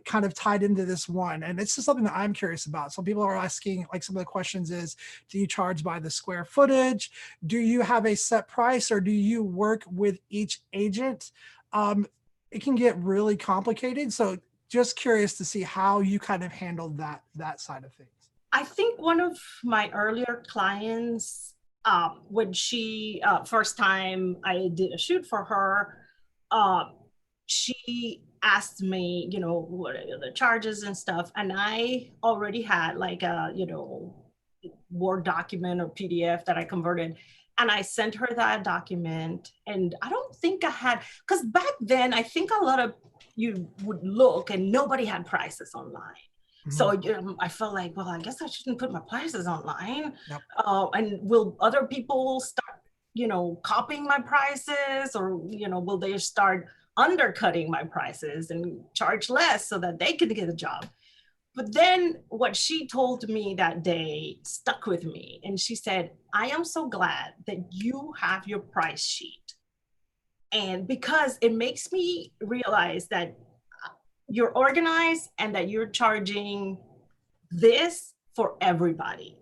kind of tied into this one. And it's just something that I'm curious about. So people are asking, like, some of the questions is, do you charge by the square footage? Do you have a set price, or do you work with each agent? It can get really complicated. So just curious to see how you kind of handled that side of things. I think one of my earlier clients, when she first time I did a shoot for her, she asked me, what are the charges and stuff, and I already had like a Word document or PDF that I converted, and I sent her that document. And I don't think I had, because back then I think a lot of you would look and nobody had prices online. So I felt like, well, I guess I shouldn't put my prices online. And will other people start, copying my prices, or, will they start undercutting my prices and charge less so that they can get a job? But then what she told me that day stuck with me. And she said, I am so glad that you have your price sheet. And because it makes me realize that you're organized and that you're charging this for everybody.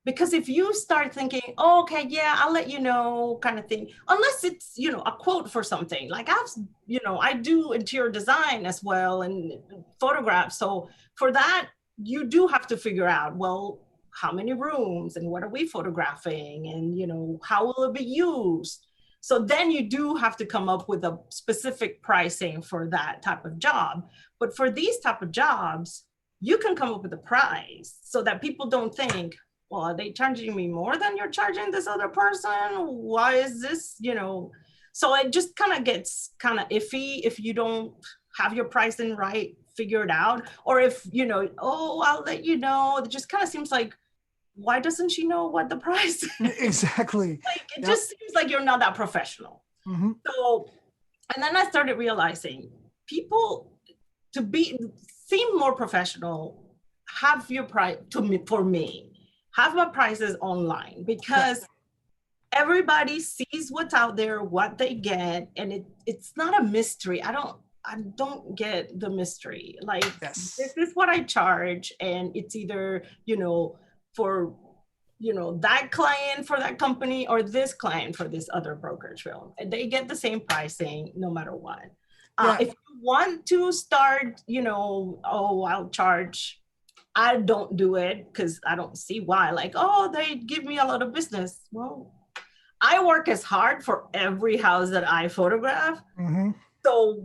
Because if you start thinking, oh, okay, yeah, I'll let you know, kind of thing, unless it's, a quote for something, like I do interior design as well and photographs. So for that, you do have to figure out, well, how many rooms and what are we photographing, and, how will it be used? So then you do have to come up with a specific pricing for that type of job. But for these type of jobs, you can come up with a price so that people don't think, well, are they charging me more than you're charging this other person? Why is this, So it just kind of gets kind of iffy if you don't have your pricing right figured out. Or if, oh, I'll let you know. It just kind of seems like, why doesn't she know what the price is? Exactly. Like, it just seems like you're not that professional. So, and then I started realizing people, to seem more professional, have your price for me, have my prices online, because everybody sees what's out there, what they get, and it's not a mystery. I don't get the mystery. Like, this is what I charge, and it's either, for, that client for that company, or this client for this other brokerage firm. And they get the same pricing no matter what. If you want to start, oh, I'll charge I don't do it because I don't see why. Like, oh, they give me a lot of business. Well, I work as hard for every house that I photograph. Mm-hmm. So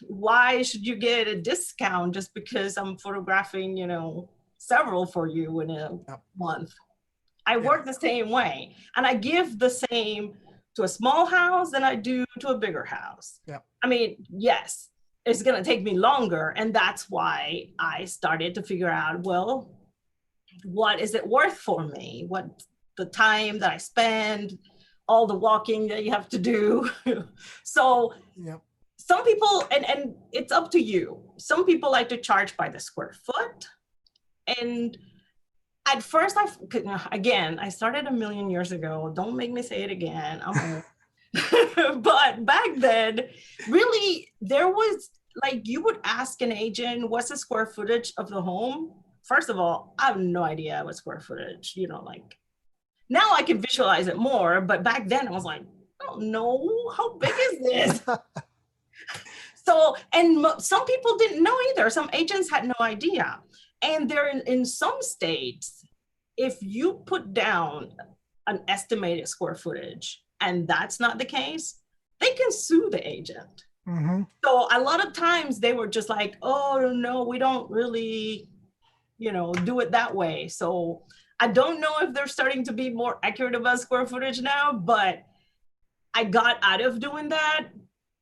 why should you get a discount just because I'm photographing, several for you in a month? I work the same way, and I give the same to a small house than I do to a bigger house. Yep. I mean, yes, it's going to take me longer, and that's why I started to figure out, well, what is it worth for me? What the time that I spend, all the walking that you have to do. So some people, and it's up to you. Some people like to charge by the square foot. And at first, I started a million years ago. Don't make me say it again. But back then, really, there was like, you would ask an agent, what's the square footage of the home? First of all, I have no idea what square footage, like now I can visualize it more. But back then I was like, I don't know, how big is this? So, and some people didn't know either. Some agents had no idea. And they're in some states, if you put down an estimated square footage and that's not the case, they can sue the agent. Mm-hmm. So a lot of times they were just like, oh no, we don't really, do it that way. So I don't know if they're starting to be more accurate about square footage now, but I got out of doing that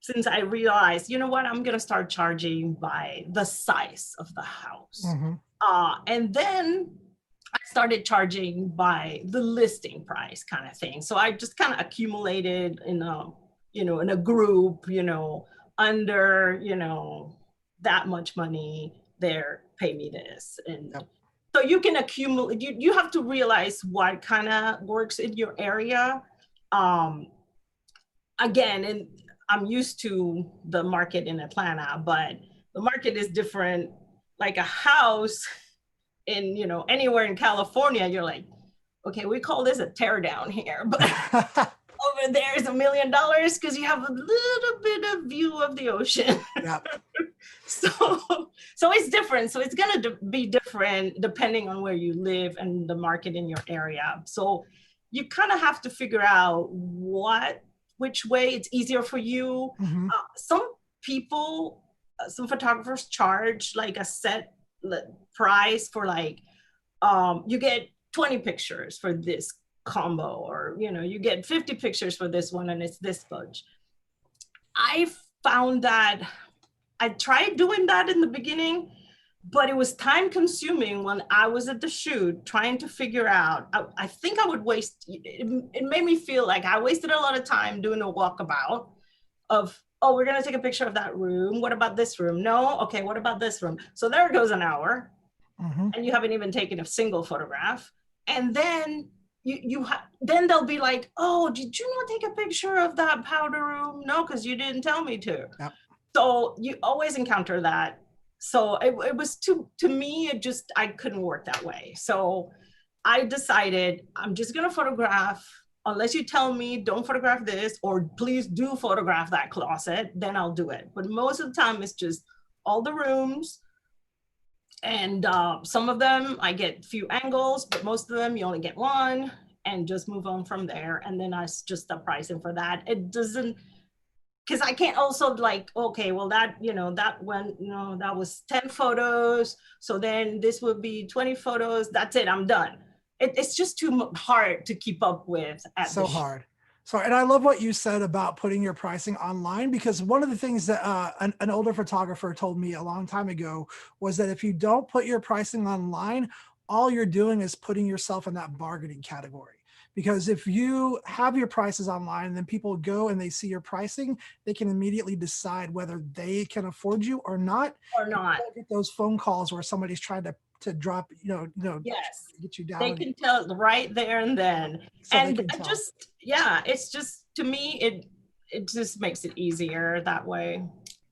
since I realized, you know what, I'm going to start charging by the size of the house. Mm-hmm. And then I started charging by the listing price kind of thing. So I just kind of accumulated in a group, under, that much money there, pay me this. And so you can accumulate, you have to realize what kind of works in your area. Again, and I'm used to the market in Atlanta, but the market is different. Like a house in, anywhere in California, you're like, okay, we call this a tear down here, but over there is $1 million because you have a little bit of view of the ocean. Yep. So it's different. So it's going to be different depending on where you live and the market in your area. So you kind of have to figure out which way it's easier for you. Mm-hmm. Some photographers charge like a set price for like, you get 20 pictures for this combo, or, you get 50 pictures for this one and it's this much. I found that I tried doing that in the beginning, but it was time consuming when I was at the shoot trying to figure out, I think I would waste, it made me feel like I wasted a lot of time doing a walkabout of, oh, we're going to take a picture of that room. What about this room? No. Okay. What about this room? So there goes an hour. Mm-hmm. And you haven't even taken a single photograph. And then then they'll be like, oh, did you not take a picture of that powder room? No, because you didn't tell me to. Yep. So you always encounter that. So it was to me, I couldn't work that way. So I decided I'm just going to photograph, unless you tell me don't photograph this, or please do photograph that closet, then I'll do it. But most of the time it's just all the rooms. And some of them I get few angles, but most of them you only get one, and just move on from there. And then I just the pricing for that. It doesn't, because I can't also like, okay, well that, that one, that was 10 photos. So then this would be 20 photos. That's it, I'm done. It's just too hard to keep up with. So hard. So, and I love what you said about putting your pricing online, because one of the things that an older photographer told me a long time ago was that if you don't put your pricing online, all you're doing is putting yourself in that bargaining category. Because if you have your prices online and then people go and they see your pricing, they can immediately decide whether they can afford you or not. Or not. You get those phone calls where somebody's trying to drop, yes, get you down. They can tell right there and then. So and it's just, to me, it just makes it easier that way.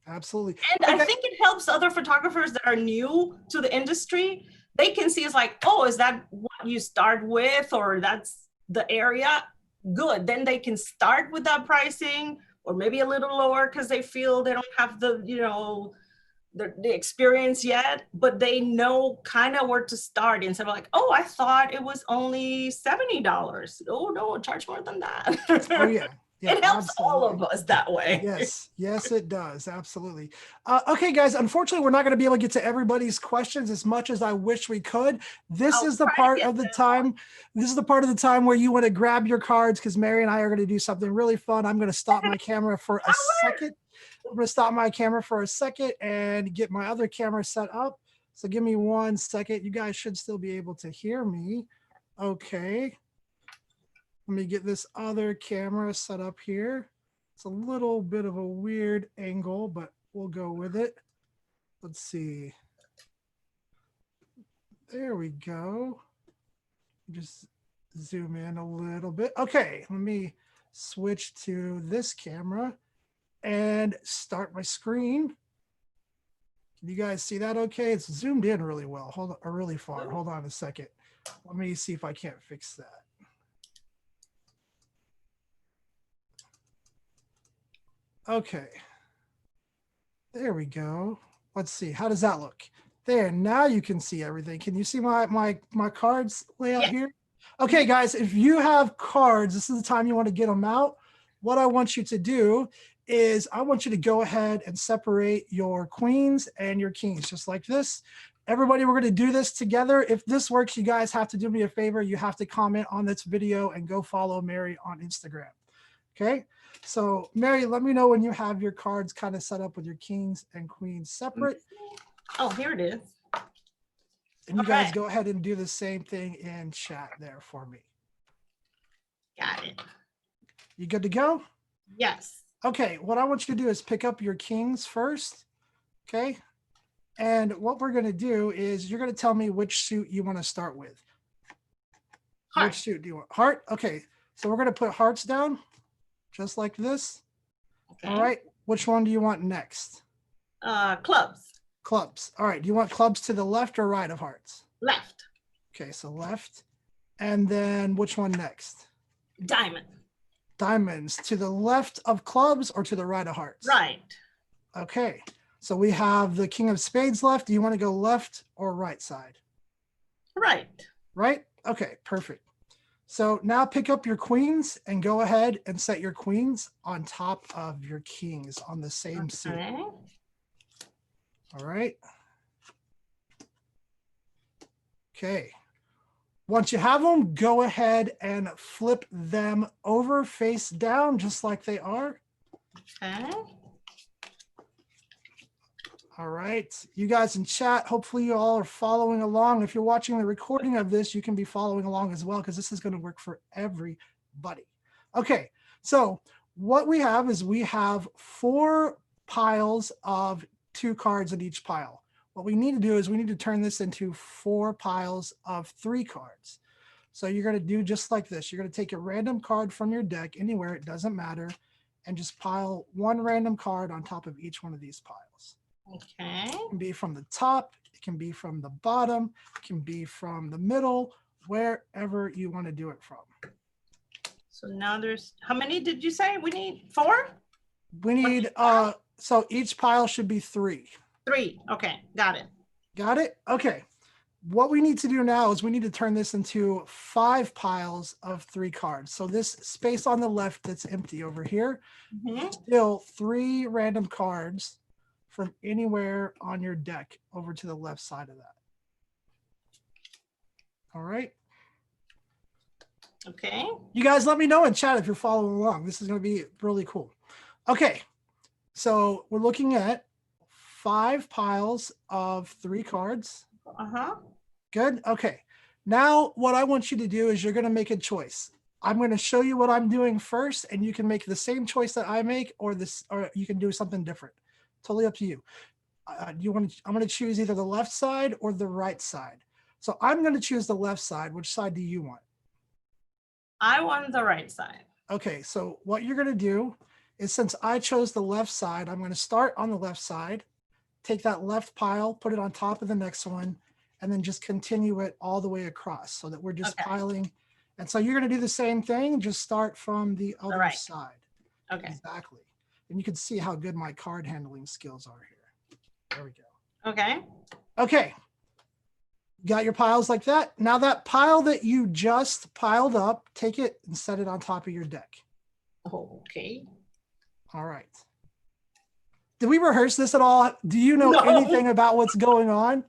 Absolutely. And I think it helps other photographers that are new to the industry. They can see it's like, oh, is that what you start with? Or that's the area? Good. Then they can start with that pricing, or maybe a little lower because they feel they don't have the, the experience yet, but they know kind of where to start. And so like, oh, I thought it was only $70. Oh no, charge more than that. Oh yeah. Yeah, it helps all absolutely. of us that way. Yes, yes, it does. Absolutely. Okay, guys, unfortunately, we're not going to be able to get to everybody's questions as much as I wish we could. This is the part of the time. This is the part of the time where you want to grab your cards because Mary and I are going to do something really fun. I'm going to stop my camera for a second. I'm going to stop my camera for a second and get my other camera set up. So give me 1 second. You guys should still be able to hear me. Okay. Let me get this other camera set up here. It's a little bit of a weird angle, but we'll go with it. Let's see. There we go. Just zoom in a little bit. Okay, let me switch to this camera and start my screen. Can you guys see that okay? It's zoomed in really well. Hold on, or really far. Hold on a second. Let me see if I can't fix that. Okay, there we go. Let's see, how does that look? There, now you can see everything. Can you see my cards layout here? Okay, guys, if you have cards, this is the time you want to get them out. What I want you to do is I want you to go ahead and separate your queens and your kings, just like this. Everybody, we're going to do this together. If this works, you guys have to do me a favor. You have to comment on this video and go follow Mary on Instagram. Okay, so Mary, let me know when you have your cards kind of set up with your kings and queens separate. Oh, here it is. And you guys go ahead and do the same thing in chat there for me. Got it. You good to go? Yes. Okay, what I want you to do is pick up your kings first. Okay, and what we're going to do is you're going to tell me which suit you want to start with. Heart. Which suit do you want? Heart? Okay, so we're going to put hearts down. Just like this. Okay. All right. Which one do you want next? Clubs. Clubs. All right. Do you want clubs to the left or right of hearts? Left. Okay. So left. And then which one next? Diamond. Diamonds. To the left of clubs or to the right of hearts? Right. Okay. So we have the king of spades left. Do you want to go left or right side? Right. Right? Okay. Perfect. So now pick up your queens and go ahead and set your queens on top of your kings on the same suit. All right. Okay. Once you have them, go ahead and flip them over face down just like they are. Okay. All right, you guys in chat, hopefully you all are following along. If you're watching the recording of this, you can be following along as well because this is going to work for everybody. Okay, so what we have is we have 4 piles of 2 cards in each pile. What we need to do is we need to turn this into 4 piles of 3 cards. So you're going to do just like this. You're going to take a random card from your deck, anywhere, it doesn't matter, and just pile 1 random card on top of each one of these piles. Okay. It can be from the top, it can be from the bottom, it can be from the middle, wherever you want to do it from. So now there's, how many did you say we need? 4? We need, so each pile should be 3. 3, okay, got it. Got it? Okay. What we need to do now is we need to turn this into 5 piles of 3 cards. So this space on the left that's empty over here, still 3 random cards from anywhere on your deck over to the left side of that. All right. Okay. You guys let me know in chat if you're following along. This is going to be really cool. Okay. So we're looking at 5 piles of 3 cards. Good. Okay. Now what I want you to do is you're going to make a choice. I'm going to show you what I'm doing first, and you can make the same choice that I make, or you can do something different. Totally up to you. I'm going to choose either the left side or the right side. So I'm going to choose the left side. Which side do you want? I want the right side. Okay, so what you're going to do is, since I chose the left side, I'm going to start on the left side, take that left pile, put it on top of the next one, and then just continue it all the way across so that we're just piling. And so you're going to do the same thing, just start from the other side. Okay. Exactly. And you can see how good my card handling skills are here. There we go. Okay. Okay. Got your piles like that. Now that pile that you just piled up, take it and set it on top of your deck. Okay. All right. Did we rehearse this at all? Do you know anything about what's going on?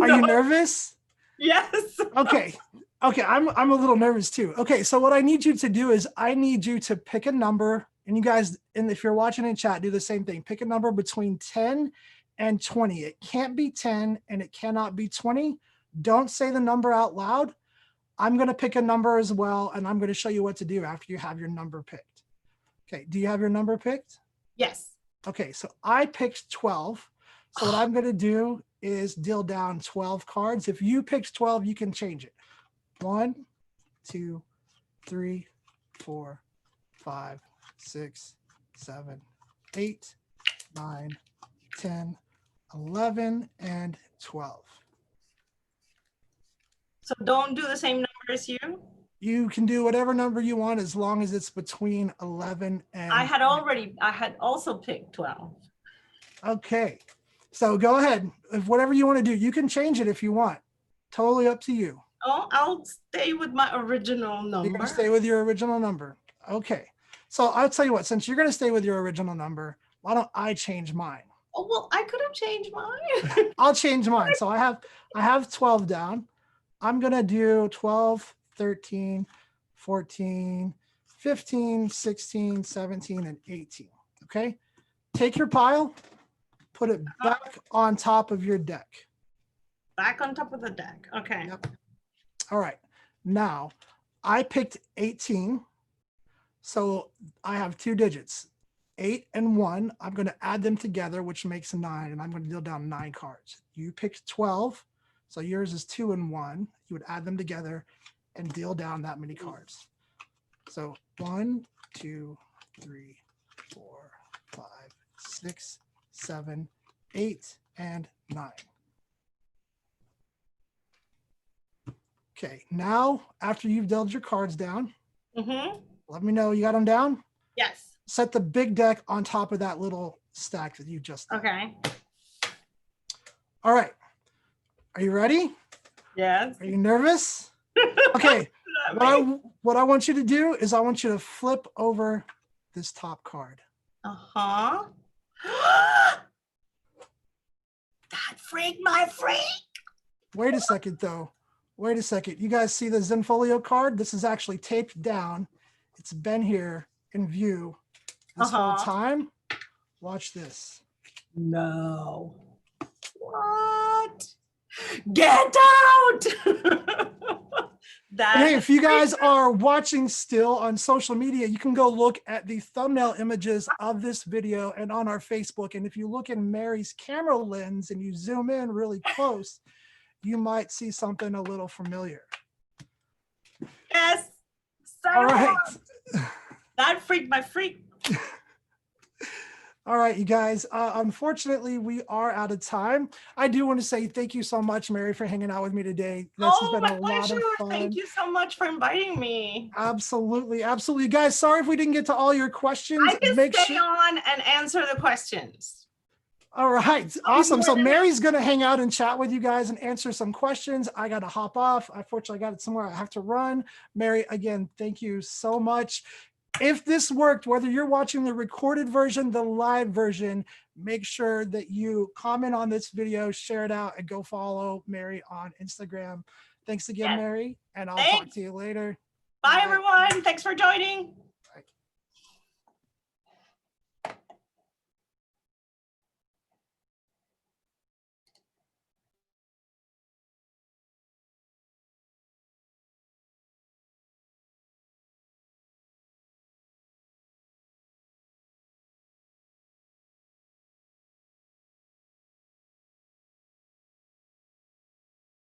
Are you nervous? Yes. Okay. Okay. I'm a little nervous too. Okay. So what I need you to do is I need you to pick a number, and you guys, and if you're watching in chat, do the same thing. Pick a number between 10 and 20. It can't be 10 and it cannot be 20. Don't say the number out loud. I'm going to pick a number as well, and I'm going to show you what to do after you have your number picked. Okay. Do you have your number picked? Yes. Okay. So I picked 12. So what I'm going to do is deal down 12 cards. If you picked 12, you can change it. 1, 2, 3, 4, 5, 6, 7, 8, 9, 10, 11, and 12. So don't do the same number as you? You can do whatever number you want as long as it's between 11 and... I had also picked 12. Okay. So go ahead. If whatever you want to do, you can change it if you want. Totally up to you. Oh, I'll stay with my original number. You're going to stay with your original number. Okay. So I'll tell you what, since you're going to stay with your original number, why don't I change mine? Oh, well, I could have changed mine. I'll change mine. So I have 12 down. I'm going to do 12, 13, 14, 15, 16, 17, and 18. Okay. Take your pile, put it back on top of your deck. Back on top of the deck. Okay. Yep. All right. Now I picked 18. So I have 2 digits, 8 and 1. I'm going to add them together, which makes 9. And I'm going to deal down 9 cards. You picked 12. So yours is 2 and 1. You would add them together and deal down that many cards. So 1, 2, 3, 4, 5, 6, 7, 8, and 9. Okay, now after you've dealt your cards down, let me know you got them down. Yes. Set the big deck on top of that little stack that you just did. Okay. All right. Are you ready? Yes. Are you nervous? Okay. What I want you to do is I want you to flip over this top card. Uh-huh. That freak my freak. Wait a second, though. Wait a second. You guys see the Zenfolio card? This is actually taped down. It's been here in view this whole time. Watch this. No. What? Get out! Hey, if you guys are watching still on social media, you can go look at the thumbnail images of this video and on our Facebook. And if you look in Mary's camera lens and you zoom in really close, you might see something a little familiar. Yes. All right. That freaked my freak. All right, you guys, unfortunately, we are out of time. I do want to say thank you so much, Mary, for hanging out with me today. This has been a lot of fun. Thank you so much for inviting me. Absolutely. Absolutely. You guys, sorry if we didn't get to all your questions. I can stay on and answer the questions. All right. Awesome. So Mary's going to hang out and chat with you guys and answer some questions. I got to hop off. Unfortunately, I got it somewhere I have to run. Mary, again, thank you so much. If this worked, whether you're watching the recorded version, the live version, make sure that you comment on this video, share it out, and go follow Mary on Instagram. Thanks again, Mary, and I'll talk to you later. Bye, everyone. Thanks for joining.